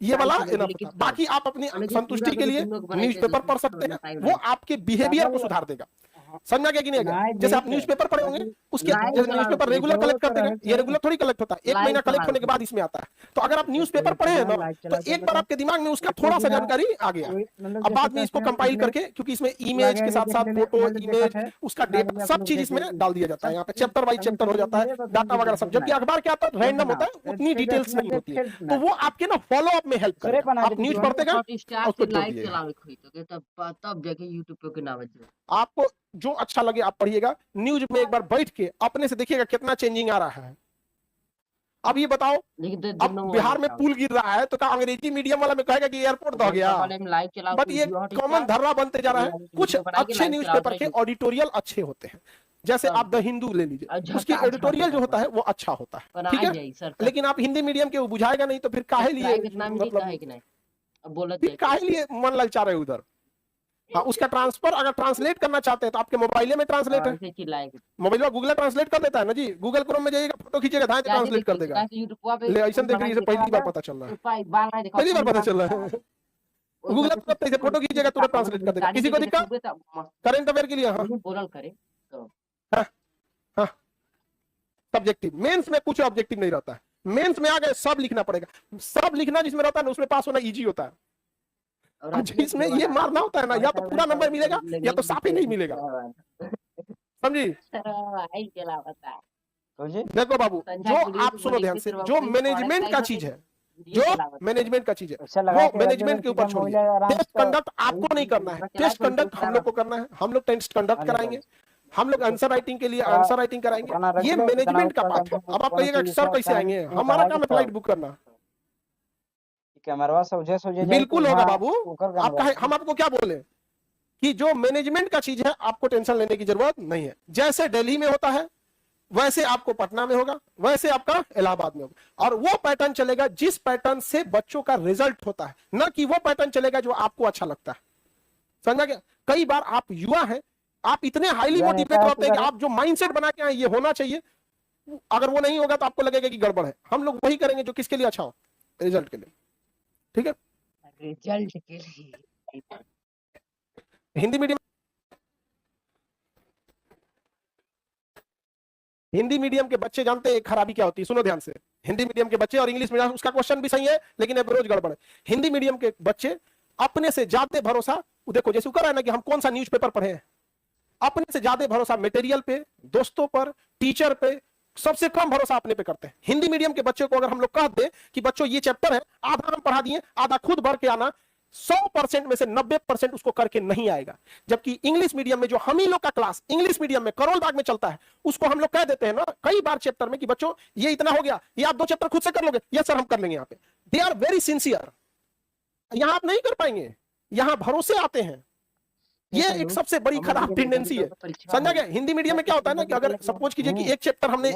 ये वाला, इनफ होता है। बाकी आप अपनी संतुष्टि के लिए न्यूज़पेपर पढ़ सकते हैं, वो आपके बिहेवियर को सुधार देगा। समझा गया कि नहीं आएगा? जैसे आप न्यूज़पेपर पढ़े होंगे, उसके न्यूज़पेपर रेगुलर कलेक्ट करते हैं, ये रेगुलर थोड़ी कलेक्ट होता है, 1 महीना कलेक्ट होने के बाद इसमें आता है। तो अगर आप न्यूज़पेपर पढ़े हैं ना, तो एक बार आपके दिमाग में उसका थोड़ा सा जानकारी आ गया। अब बाद में इसको कंपाइल करके, क्योंकि इसमें इमेज के साथ साथ फोटो, इमेज, उसका डेटा, सब चीज इसमें डाल दिया जाता है। यहाँ पे चैप्टर वाइज चैप्टर हो जाता है, डाटा वगैरह सब। जबकि अखबार क्या आता है, रैंडम होता है, उतनी डिटेल्स नहीं होती है, तो वो आपके ना फॉलो अप में हेल्प करेगा। आप न्यूज पढ़ते गए, उसको छोड़ दिए, तब जाके यूट्यूब पे ना बचे। आपको जो अच्छा लगे आप पढ़िएगा। न्यूज में एक बार बैठ के अपने से देखिएगा कितना चेंजिंग आ रहा है। अब ये बताओ, अब बिहार में पुल गिर रहा है तो क्या अंग्रेजी मीडियम वाला में कहेगा कि एयरपोर्ट दह गया? बट ये कॉमन धर्रा बनते जा रहा है। कुछ अच्छे न्यूज़पेपर के ऑडिटोरियल अच्छे होते हैं, जैसे आप द हिंदू ले लीजिए, उसकी एडिटोरियल जो होता है वो अच्छा होता है, ठीक है। लेकिन आप हिंदी मीडियम के वो बुझाएगा नहीं, तो फिर काहे लिए, मतलब फिर काहे लिए मन ललचा रहे उधर। हाँ, उसका ट्रांसफर अगर ट्रांसलेट करना चाहते हैं तो आपके मोबाइल में ट्रांसलेट है, मोबाइल में गूगल ट्रांसलेट कर देता है ना जी। गूगल क्रोम में जाइएगा, फोटो खींचेगा, धाए ट्रांसलेट कर देगा। ले ऐसा देख रही है, पहली बार पता चल रहा है, पहली बार पता चल रहा है। गूगल तुरंत ऐसे फोटो खींचेगा, तुरंत ट्रांसलेट कर देगा। किसी को दिक्कत करंट अफेयर के लिए? हाँ हाँ, सब्जेक्टिव। मेंस में कुछ ऑब्जेक्टिव नहीं रहता है। मेंस में आ गए सब लिखना पड़ेगा। सब लिखना जिसमें रहता है ना, उसमें पास होना इजी होता है। इसमें ये मारना होता है ना, या तो पूरा नंबर मिलेगा या तो साफ ही नहीं मिलेगा, समझी? देखो बाबू, जो आप सुनो ध्यान से, जो मैनेजमेंट का चीज है, जो मैनेजमेंट का चीज है, वो मैनेजमेंट के ऊपर छोड़िए। टेस्ट कंडक्ट आपको नहीं करना है, टेस्ट कंडक्ट हम लोग को करना है। हम लोग टेस्ट कंडक्ट कराएंगे, हम लोग आंसर राइटिंग के लिए आंसर राइटिंग कराएंगे। ये मैनेजमेंट का पार्ट है। अब आप कहिएगा कि सर कैसे आएंगे, हमारा काम है फ्लाइट बुक करना। बिल्कुल होगा बाबू। आपका हम आपको क्या बोले कि जो मैनेजमेंट का चीज है आपको टेंशन लेने की जरूरत नहीं है। जैसे दिल्ली में होता है वैसे आपको पटना में होगा, वैसे आपका इलाहाबाद में होगा, और वो पैटर्न चलेगा जिस पैटर्न से बच्चों का रिजल्ट होता है, ना कि वो पैटर्न चलेगा जो आपको अच्छा लगता है। समझा गया? कई बार आप युवा हैं, आप इतने हाईली मोटिवेट रहते हैं कि आप जो माइंडसेट बना के आए ये होना चाहिए, अगर वो नहीं होगा तो आपको लगेगा कि गड़बड़ है। हम लोग वही करेंगे जो किसके लिए अच्छा हो, रिजल्ट के लिए, ठीक है। रिजल्ट के लिए हिंदी मीडियम, हिंदी मीडियम के बच्चे जानते हैं खराबी क्या होती है? सुनो ध्यान से। हिंदी मीडियम के बच्चे और इंग्लिश मीडियम, उसका क्वेश्चन भी सही है लेकिन अप्रोच गड़बड़ है। हिंदी मीडियम के बच्चे अपने से ज्यादा भरोसा, देखो जैसे कर रहा है ना कि हम कौन सा न्यूज़पेपर पढ़े हैं, अपने से ज्यादा भरोसा मटेरियल पे, दोस्तों पर, टीचर पे, सबसे कम भरोसा अपने पे करते हैं। हिंदी मीडियम के बच्चे को अगर हम लोग कह दे कि बच्चों ये चैप्टर है, आधा हम पढ़ा दिए, आधा खुद भर के आना, 100% में से 90% उसको करके नहीं आएगा। जबकि इंग्लिश मीडियम में जो हम ही लोग का क्लास इंग्लिश मीडियम में करोल बाग में चलता है, उसको हम लोग कह देते हैं ना कई बार चैप्टर में कि बच्चों ये इतना हो गया, ये आप 2 चैप्टर खुद से कर लोगे? यस सर हम कर लेंगे। यहाँ पे दे आर वेरी सिंसियर। यहाँ आप नहीं कर पाएंगे, यहाँ भरोसे आते हैं। ये एक सबसे बड़ी खराब टेंडेंसी है, समझा गया? हिंदी मीडियम में क्या होता है ना कि अगर सपोज कीजिए कि एक चैप्टर हमने,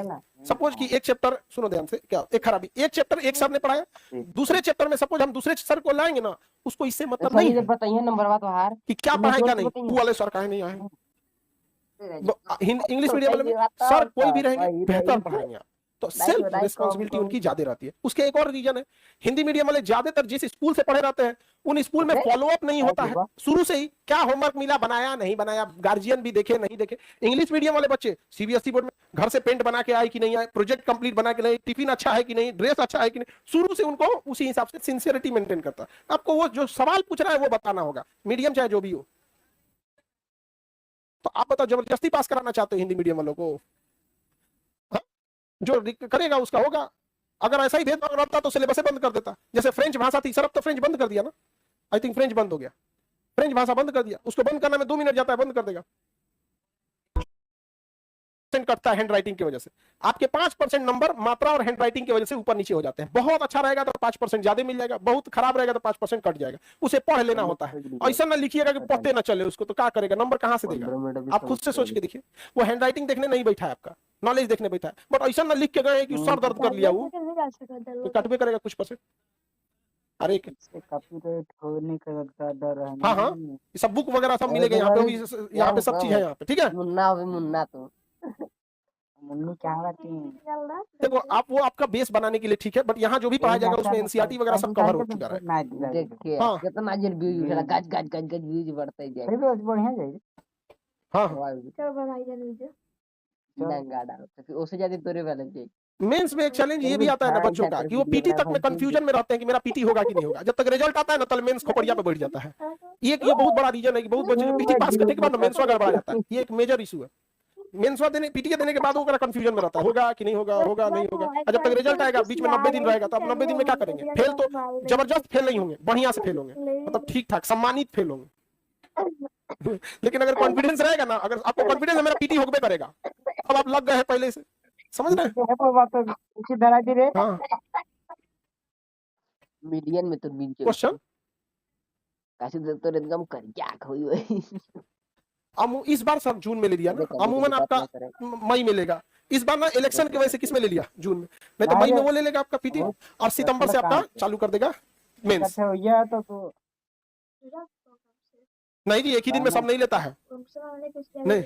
सपोज की एक चैप्टर, सुनो ध्यान से, क्या एक खराबी, एक चैप्टर एक सर ने पढ़ाया, दूसरे चैप्टर में सपोज हम दूसरे सर को लाएंगे ना, उसको इससे मतलब नहीं है बताइए नंबर बात हार कि क्या पढ़ाए क्या नहीं, वो वाले सर काहे नहीं आए। इंग्लिश मीडियम वाले में सर कोई भी रहेंगे बेहतर पढ़ाएंगे, तो सेल्फ रिस्पॉन्सिबिलिटी उनकी ज्यादा रहती है। उसके एक और रीजन है, हिंदी मीडियम वाले ज्यादातर जिस स्कूल से पढ़े रहते हैं उन स्कूल में फॉलो अप नहीं होता है शुरू से ही, क्या होमवर्क मिला बनाया नहीं बनाया, गार्जियन भी देखे नहीं देखे। इंग्लिश मीडियम वाले बच्चे सीबीएसई बोर्ड में घर से पेंट बना के आए कि नहीं आए, प्रोजेक्ट कंप्लीट बना के नहीं, टिफिन अच्छा है कि नहीं, ड्रेस अच्छा है कि नहीं, शुरू से उनको उसी हिसाब से सिंसियरिटी मेंटेन करता है। आपको वो जो सवाल पूछ रहा है वो बताना होगा, मीडियम चाहे जो भी हो। तो आप बताओ, जबरदस्ती पास कराना चाहते हो हिंदी मीडियम वालों को? जो करेगा उसका होगा। अगर ऐसा ही भेदभाव रहता तो सिलेबस बंद कर देता। जैसे फ्रेंच भाषा थी, सर अब तो फ्रेंच बंद कर दिया ना, आई थिंक फ्रेंच बंद हो गया, फ्रेंच भाषा बंद कर दिया, उसको बंद करने में 2 मिनट जाता है, बंद कर देगा। कटता है हैंड राइटिंग की वजह से। आपके 5% नंबर मात्रा और हैंड राइटिंग की वजह से ऊपर नीचे हो जाते हैं। बहुत अच्छा रहेगा तो 5% ज्यादा मिल जाएगा, बहुत खराब रहेगा तो 5% कट जाएगा। उसे पढ़ लेना होता है। ऐसा ना लिखिएगा कि पढ़ते ना चले उसको, तो क्या करेगा, नंबर कहां से देगा? आप खुद से सोच के देखिए। वो हैंड राइटिंग देखने नहीं बैठा है, आपका नॉलेज देखने बैठा है, बट ऐसा ना लिख के गए कि सर दर्द कर लिया वो, तो कटवे करेगा कुछ %। अरे कॉपीराइट होने का डर है। हाँ हाँ, ये सब बुक वगैरह सब मिलेगा यहाँ पे, यहाँ पे सब चीज है यहाँ पे, ठीक है। मुन्ना अभी मुन्ना तो मम्मी क्या करती है? देखो आप, वो आपका बेस बनाने के लिए ठीक है, बट यहाँ जो भी पढ़ाया जाएगा उसमें एनसीईआरटी वगैरह सब कवर हो चुका है। देखिए हाँ। कितना जन व्यूज उठा, गज गज गज गज व्यूज बढ़ता ही जाएगा। बढ़िया जाएगी। हाँ चलो भाई जान वीडियो नंगा डालो तो फिर उससे ज्यादा तोरे वाले जाएगी। मेंस में एक चैलेंज ये भी आता है ना बच्चों का कि वो पीटी तक में कंफ्यूजन में रहते हैं कि मेरा पीटी होगा कि नहीं होगा। जब तक रिजल्ट आता है ना तब मेंस खोपड़िया पे बैठ जाता है। ये बहुत बड़ा रीजन है कि बहुत बच्चे पीटी पास करने के बाद मेंस गड़बड़ा जाता है। ये एक मेजर इशू है। मेंस देने पीटी देने के बाद वो कंफ्यूजन में रहता है, होगा कि नहीं होगा, होगा नहीं होगा। और जब तक रिजल्ट आएगा बीच में 90 दिन रहेगा, तो अब 90 दिन में क्या करेंगे? फेल तो जबरदस्त फेल नहीं होंगे, बढ़िया से फेल होंगे, मतलब ठीक ठाक सम्मानित फेल होंगे। लेकिन अगर कॉन्फिडेंस रहेगा ना, अगर आपको कॉन्फिडेंस है मेरा पीटी होगे करेगा, अब आप लग गए हैं पहले से, समझ रहे हैं? हाँ। मिलियन में तो बीच क्वेश्चन कैसे तो एकदम कर क्या खोई हुई। इस बार सब जून में ले लिया ना, अमूमन आपका मई में लेगा। इस बार ना इलेक्शन की वजह से किस में ले लिया? जून में, नहीं तो मई में वो ले लेगा आपका पीटी, और सितंबर से आपका चालू कर देगा मेंस। नहीं जी, एक ही दिन में सब नहीं लेता है, नहीं,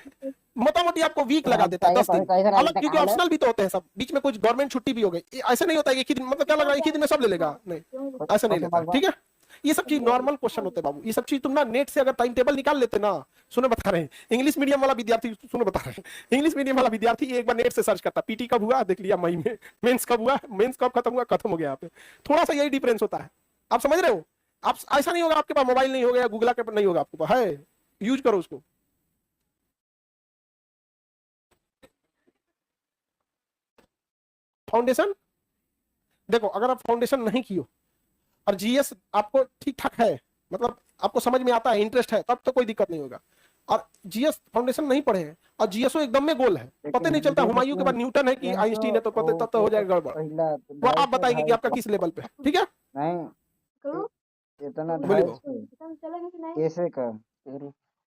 मोटा-मोटी आपको वीक लगा देता है, 10 दिन अलग, क्योंकि ऑप्शनल भी तो होते हैं सब, बीच में कुछ गवर्नमेंट छुट्टी भी हो गई। ऐसा नहीं होता है एक ही दिन, मतलब क्या लग रहा है एक ही दिन में सब ले लेगा, नहीं ऐसा नहीं लेता, ठीक है। ये सब चीज नॉर्मल क्वेश्चन होते हैं बाबू। ये सब चीज तुम ना नेट से अगर टाइम टेबल निकाल लेते ना, सुने बता रहे हैं, इंग्लिश मीडियम वाला विद्यार्थी, सुने बता रहे हैं, इंग्लिश मीडियम वाला विद्यार्थी एक बार नेट से सर्च करता, पीटी कब हुआ देख लिया मई में, मेंस कब हुआ, मेंस कब खत्म हुआ, खत्म हो गया। यहाँ पे थोड़ा सा यही डिफरेंस होता है, आप समझ रहे हो। आप ऐसा नहीं होगा आपके पास मोबाइल नहीं होगा या गूगल के नहीं होगा, आपके पास है, यूज करो उसको। फाउंडेशन देखो, अगर आप फाउंडेशन नहीं किए और जीएस आपको ठीक ठाक है, मतलब आपको समझ में आता है, इंटरेस्ट है, तब तो कोई दिक्कत नहीं होगा। और जीएस फाउंडेशन नहीं पढ़े हैं और जीएसओ एकदम में गोल है, पता नहीं चलता हुमायूं के बाद न्यूटन है कि आइंस्टीन है, तो पता तब तो हो जाएगा गड़बड़। वो आप बताएंगे कि आपका किस लेवल पे है, ठीक है। नहीं इतना बोलिए कैसे कर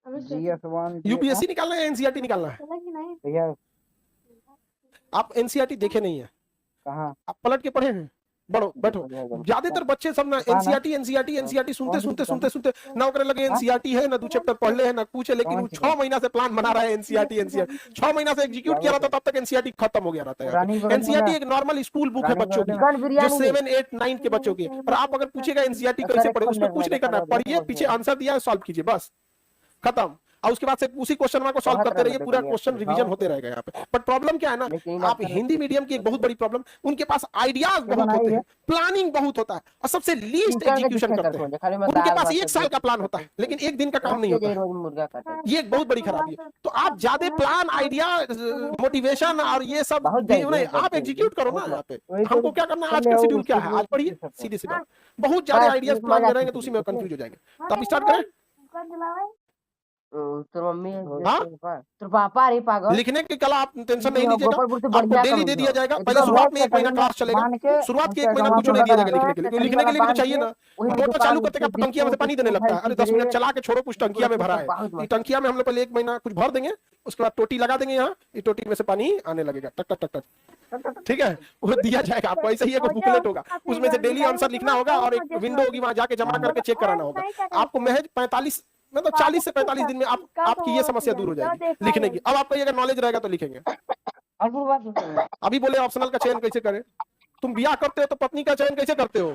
GS1 यूपीएससी निकालना है, एनसीईआरटी निकालना है? भैया आप एनसीईआरटी देखे नहीं है, कहाँ आप पलट के पढ़े हैं, बढ़ो बैठो। ज्यादातर बच्चे सब ना एनसीईआरटी सुनते ना करे लगे एनसीईआरटी है ना, 2 चैप्टर पढ़ ले है ना कुछ है, लेकिन वो 6 महीना से प्लान बना रहा है एनसीईआरटी 6 महीना से एग्जीक्यूट किया रहता, तब तक एनसीईआरटी खत्म हो गया रहता है। एनसीईआरटी एक नॉर्मल स्कूल बुक है बच्चों की, जो 7, 8, 9 के बच्चों की। और आप अगर पूछेगा एनसीईआरटी कैसे पढ़े, उसमें कुछ नहीं करना, पढ़िए, पीछे आंसर दिया है, सॉल्व कीजिए, बस खत्म। और उसके बाद से उसी क्वेश्चन को सॉल्व करते रहिए, पूरा क्वेश्चन रिवीजन होते रहेगा यहाँ पे। बट प्रॉब्लम क्या है ना, आप हिंदी मीडियम की एक बहुत बड़ी प्रॉब्लम, उनके पास आइडियाज बहुत होते हैं, प्लानिंग बहुत होता है, और सबसे लीस्ट एग्जीक्यूशन करते हैं। उनके पास 1 साल का प्लान होता है, लेकिन 1 दिन का काम नहीं होता है। ये एक बहुत बड़ी खराबी है। तो आप ज्यादा प्लान, आइडिया, मोटिवेशन और ये सब आप एग्जीक्यूट करो ना। यहाँ पे हमको क्या करना है, आज का शेड्यूल क्या है, आज पढ़िए, सीधे सीधा। बहुत ज्यादा आइडियाज प्लान करेंगे तो उसी में कंफ्यूज हो जाएंगे। तो आप स्टार्ट करें। तो मम्मी तो पापा रे पागल, लिखने की कला आप टेंशन नहीं लीजिएगा, आपको डेली दे दिया जाएगा। पहले शुरुआत में 1 महीना क्लास चलेगा, शुरुआत के 1 महीना कुछ नहीं दिया जाएगा लिखने के लिए, क्योंकि लिखने के लिए भी तो चाहिए ना। मोटर चालू करते का टंकिया में से पानी देने लगता है, अरे 10 मिनट चला के छोड़ो, कुछ टंकिया में भरा है, ये टंकिया में हम लोग पहले 1 महीना कुछ भर देंगे, उसके बाद टोटी लगा देंगे, यहाँ ये टोटी में से पानी आने लगेगा, टक टक टक टक, ठीक है, वो दिया जाएगा आपको। ऐसे ही एक बुकलेट होगा, उसमें से डेली आंसर लिखना होगा, और एक विंडो होगी, वहां जाके जमा करके चेक कराना होगा। आपको महज 45 मतलब 40 से 45 दिन में आपकी ये समस्या दूर हो जाएगी लिखने की। अब आपका अगर नॉलेज रहेगा तो लिखेंगे। और वो बात बताओ। अभी बोले ऑप्शनल का चयन कैसे करें। तुम ब्याह करते हो तो पत्नी का चयन कैसे करते हो,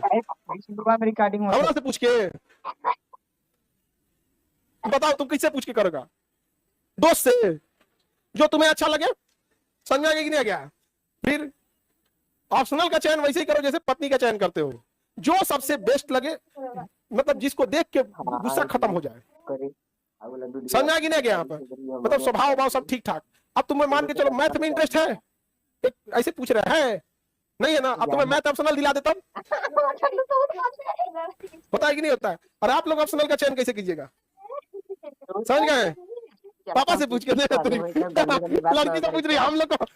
रिकॉर्डिंग हमरा से पूछ के बताओ। तुम किससे पूछ के करोगा, दोस्त से जो तुम्हें अच्छा लगे, समझ आगे कि नहीं आ गया। फिर ऑप्शनल का चयन वैसे ही करो जैसे पत्नी का चयन करते हो, जो सबसे बेस्ट लगे, मतलब जिसको देख के गुस्सा खत्म हो जाए। समझ आगे नहीं आ गया यहाँ पर, मतलब स्वभाव भाव सब ठीक ठाक। अब तुम्हें मान के चलो मैथ में इंटरेस्ट है, ऐसे पूछ रहा है नहीं है ना, अब तुम्हें मैथ ऑप्शनल दिला देता हूं, होता है कि नहीं होता है। और आप लोग ऑप्शनल का चयन कैसे कीजिएगा, समझ गए। पापा से पूछ के दे लड़की तो पूछ रही हम लोग को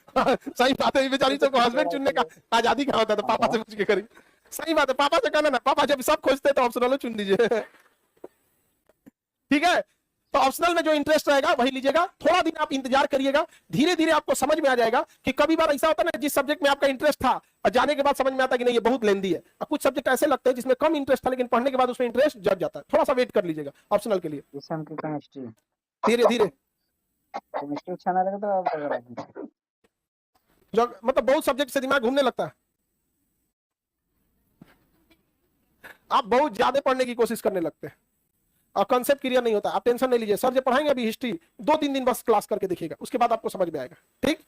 सही बात है, बेचारी को हस्बैंड चुनने का आजादी कहाँ होता है, तो पापा से पूछ के करी। सही बात है, पापा से कहना ना, पापा जब सब खोजते तो ऑप्शनल चुन लीजिए, ठीक है। तो ऑप्शनल में जो इंटरेस्ट रहेगा वही लीजिएगा, थोड़ा दिन आप इंतजार करिएगा, धीरे धीरे आपको समझ में आ जाएगा कि कभी बार ऐसा होता है ना जिस सब्जेक्ट में आपका इंटरेस्ट था और जाने के बाद समझ में आता है कि नहीं ये बहुत लेंदी है, और कुछ सब्जेक्ट ऐसे लगते हैं जिसमें कम इंटरेस्ट था लेकिन पढ़ने के बाद उसमें इंटरेस्ट जग जाता है। थोड़ा सा वेट कर लीजिएगा ऑप्शनल के लिए, केमिस्ट्री धीरे धीरे। केमिस्ट्री अच्छा ना लगे तो आप जो मतलब बहुत सब्जेक्ट से दिमाग घूमने लगता है, आप बहुत ज्यादा पढ़ने की कोशिश करने लगते हैं और कंसेप्ट क्लियर नहीं होता। आप टेंशन नहीं लीजिए, सर जो पढ़ाएंगे अभी हिस्ट्री 2-3 दिन बस क्लास करके देखिएगा, उसके बाद आपको समझ में आएगा, ठीक।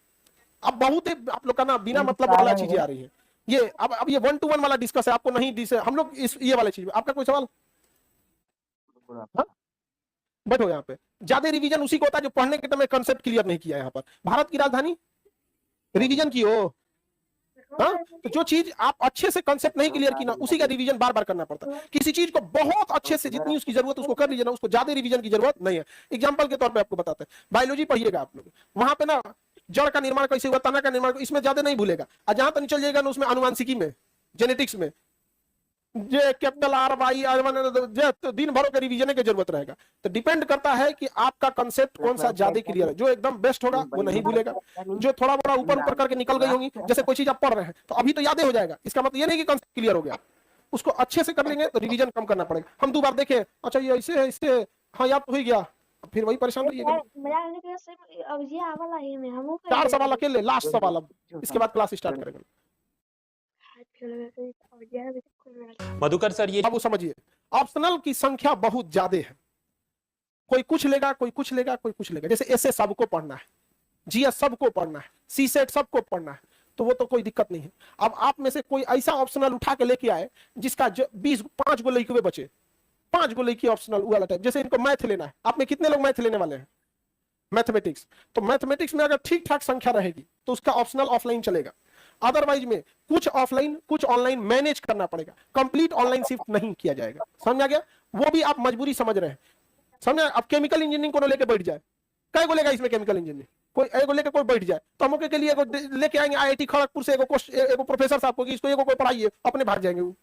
अब बहुत ही आप लोग का ना बिना मतलब वाला चीजें आ रही है, ये अब ये 1-to-1 वाला डिस्कस है, आपको नहीं हम लोग इस ये वाले चीज। आपका कोई सवाल? बैठो यहाँ पे। ज्यादा रिवीजन उसी को होता है जो पढ़ने के टाइम में कंसेप्ट क्लियर नहीं किया। यहाँ पर भारत की राजधानी रिवीजन की हो, हाँ, तो जो चीज आप अच्छे से कंसेप्ट नहीं क्लियर की ना, उसी का रिवीजन बार बार करना पड़ता है। किसी चीज को बहुत अच्छे से जितनी उसकी जरूरत उसको कर लीजिए ना, उसको ज्यादा रिवीजन की जरूरत नहीं है। एग्जांपल के तौर पे आपको बताते हैं, बायोलॉजी पढ़िएगा आप लोग, वहां पे ना जड़ का निर्माण कैसे हुआ, तना का निर्माण, इसमें ज्यादा नहीं भूलेगा। और जहां तक चल जाएगा ना उसमें अनुवांशिकी में, जेनेटिक्स में जे कैपिटल R/Y दिन भरों के रिवीजन की जरूरत रहेगा। तो डिपेंड करता है कि आपका कंसेप्ट कौन सा ज्यादा क्लियर है। जो एकदम बेस्ट होगा वो नहीं भूलेगा, जो थोड़ा बड़ा ऊपर ऊपर करके निकल गई होंगी, जैसे कोई चीज आप पढ़ रहे हैं तो अभी तो याद हो जाएगा, इसका मतलब ये नहीं कि कंसेप्ट क्लियर हो गया। उसको अच्छे से कर लेंगे तो रिवीजन कम करना पड़ेगा। हम 2 बार देखे, अच्छा ये ऐसे है, इससे हाँ याद हो ही गया, फिर वही परेशान रहिएगा। 4 सवाल अकेले, लास्ट सवाल, अब इसके बाद क्लास स्टार्ट करेंगे। मधुकर सर ये अब समझिए, ऑप्शनल की संख्या बहुत ज्यादा है, कोई कुछ लेगा, कोई कुछ लेगा, कोई कुछ लेगा। जैसे एसए सबको पढ़ना है, जीएस सबको पढ़ना है, सी सेट सबको पढ़ना है, तो वो तो कोई दिक्कत नहीं है। अब आप में से कोई ऐसा ऑप्शनल उठा के लेके आए जिसका 5 गो लड़के बचे, 5 गो लड़की ऑप्शनल वाला टाइप। जैसे इनको मैथ लेना है, आप में कितने लोग मैथ लेने वाले हैं? मैथमेटिक्स। तो मैथमेटिक्स में अगर ठीक ठाक संख्या रहेगी तो उसका ऑप्शनल ऑफलाइन चलेगा। अदरवाइज में कुछ ऑफलाइन कुछ ऑनलाइन मैनेज करना पड़ेगा, कंप्लीट ऑनलाइन शिफ्ट नहीं किया जाएगा। समझ आ गया? वो भी आप मजबूरी समझ रहे हैं, समझ। अब केमिकल इंजीनियरिंग को लेके बैठ जाए, कै को लेगा इसमें केमिकल इंजीनियरिंग, कोई एगो लेके कोई बैठ जाए तो हम के लिए लेके आएंगे IIT खड़गपुर से एगो प्रोफेसर साहब को कि इसको एगो कोई पढ़ाइए, अपने भाग जाएंगे वो।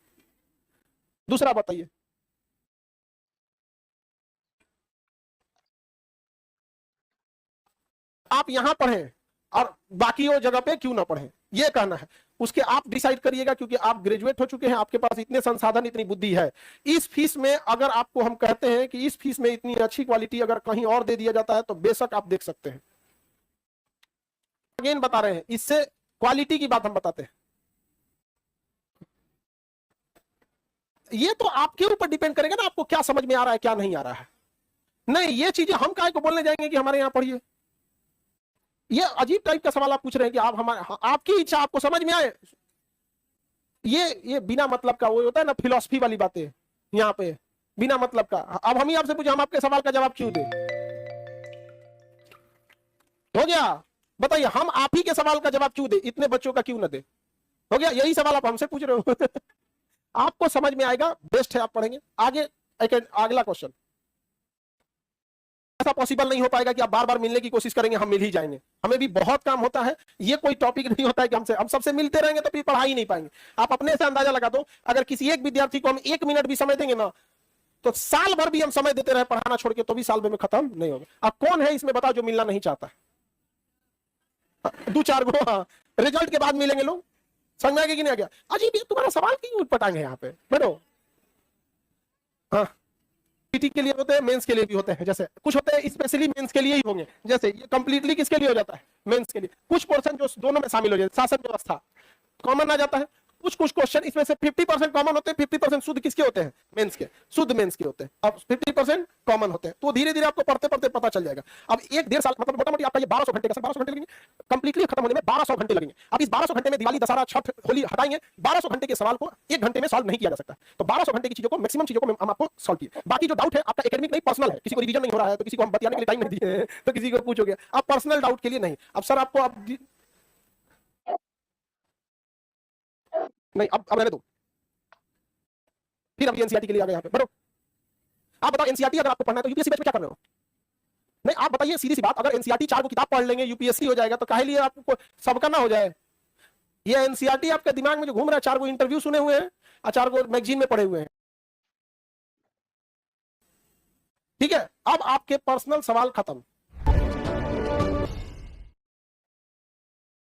दूसरा बताइए, आप यहां पढ़े और बाकी वो जगह पे क्यों ना पढ़े, ये कहना है। उसके आप डिसाइड करिएगा, क्योंकि आप ग्रेजुएट हो चुके हैं, आपके पास इतने संसाधन, इतनी बुद्धि है। इस फीस में अगर आपको हम कहते हैं कि इस फीस में इतनी अच्छी क्वालिटी अगर कहीं और दे दिया जाता है तो बेशक आप देख सकते हैं। अगेन बता रहे हैं, इससे क्वालिटी की बात हम बताते हैं। ये तो आपके ऊपर डिपेंड करेगा ना, आपको क्या समझ में आ रहा है, क्या नहीं आ रहा है। नहीं, ये चीजें हम काहे को बोलने जाएंगे कि हमारे यहां पढ़िए। ये अजीब टाइप का सवाल आप पूछ रहे हैं कि आप हमारे, आपकी इच्छा, आपको समझ में आए। ये बिना मतलब का वो होता है ना, फिलॉसफी वाली बातें यहाँ पे बिना मतलब का। अब हम ही आपसे पूछे, हम आपके सवाल का जवाब क्यों दे? हो गया? बताइए, हम आप ही के सवाल का जवाब क्यों दे, इतने बच्चों का क्यों ना दे? हो गया? यही सवाल आप हमसे पूछ रहे हो। आपको समझ में आएगा, बेस्ट है, आप पढ़ेंगे आगे। अगला क्वेश्चन, ऐसा पॉसिबल नहीं हो पाएगा कि आप बार बार मिलने की कोशिश करेंगे, हम मिल ही जाएंगे। हमें भी बहुत काम होता है, ये कोई टॉपिक नहीं होता है कि हम सबसे मिलते रहेंगे तो फिर पढ़ा ही नहीं पाएंगे। आप अपने से अंदाजा लगा दो, अगर किसी एक विद्यार्थी को हम 1 मिनट भी समय देंगे ना, तो साल भर भी हम समय देते रहे पढ़ाना छोड़ के, तो भी साल भर में खत्म नहीं होगा। अब कौन है इसमें बताओ जो मिलना नहीं चाहता? 2-4 गो, हाँ, रिजल्ट के बाद मिलेंगे लोग। समझ में आ गया कि नहीं आ गया? अजीब, ये तुम्हारा सवाल क्यों उठपटांग है यहाँ पे? बैठो। हाँ, सीटी के लिए होते हैं, मेंस के लिए भी होते हैं। जैसे कुछ होते हैं स्पेशली मेंस के लिए ही होंगे, जैसे ये कंप्लीटली किसके लिए हो जाता है, मेंस के लिए। कुछ पोर्शन जो दोनों में शामिल हो जाए, शासन व्यवस्था कॉमन आ जाता है। कुछ क्वेश्चन इसमें से 50% कॉमन होते हैं, 50% शुद्ध किसके होते हैं, मेंस के, शुद्ध मेंस के होते हैं। अब 50% कॉमन होते हैं, तो धीरे धीरे आपको पढ़ते पढ़ते पता चल जाएगा। अब 1-1.5 साल मतलब मोटा मोटी आपका ये 1200 घंटे का, 1200 घंटे लगेंगे कंप्लीटली खत्म होने में, 1200 घंटे लगेंगे। अब इस 1200 घंटे में दिवाली, दशहरा, छठ, होली हटाएंगे, 1200 घंटे के सवाल को 1 घंटे में सॉल्व नहीं किया जा सकता। तो 1200 घंटे की चीजों को, मैक्सिमम चीजों को हम आपको सॉल्व किए। बाकी जो डाउट है आपका एकेडमिक नहीं, पर्सनल है, किसी को रिवीजन नहीं हो रहा है तो किसी को हम बताने के लिए टाइम नहीं दिए तो किसी को पूछोगे, आप पर्सनल डाउट के लिए नहीं। अब सर आपको अब नहीं, अब रहने दो, फिर अब एनसीईआरटी के लिए आ गए यहाँ पे। बढ़ो, आप बताओ एनसीईआरटी अगर आपको पढ़ना है तो यूपीएससी बैच में क्या कर रहे हो? नहीं, आप बताइए सीधी सी बात, अगर एनसीईआरटी 4 को किताब पढ़ लेंगे यूपीएससी हो जाएगा, तो काहे लिए आपको सबका ना हो जाए? ये एनसीईआरटी आपके दिमाग में जो घूम रहा है, 4 को इंटरव्यू सुने हुए हैं और 4 को मैगजीन में पढ़े हुए हैं, ठीक है। अब आपके पर्सनल सवाल खत्म।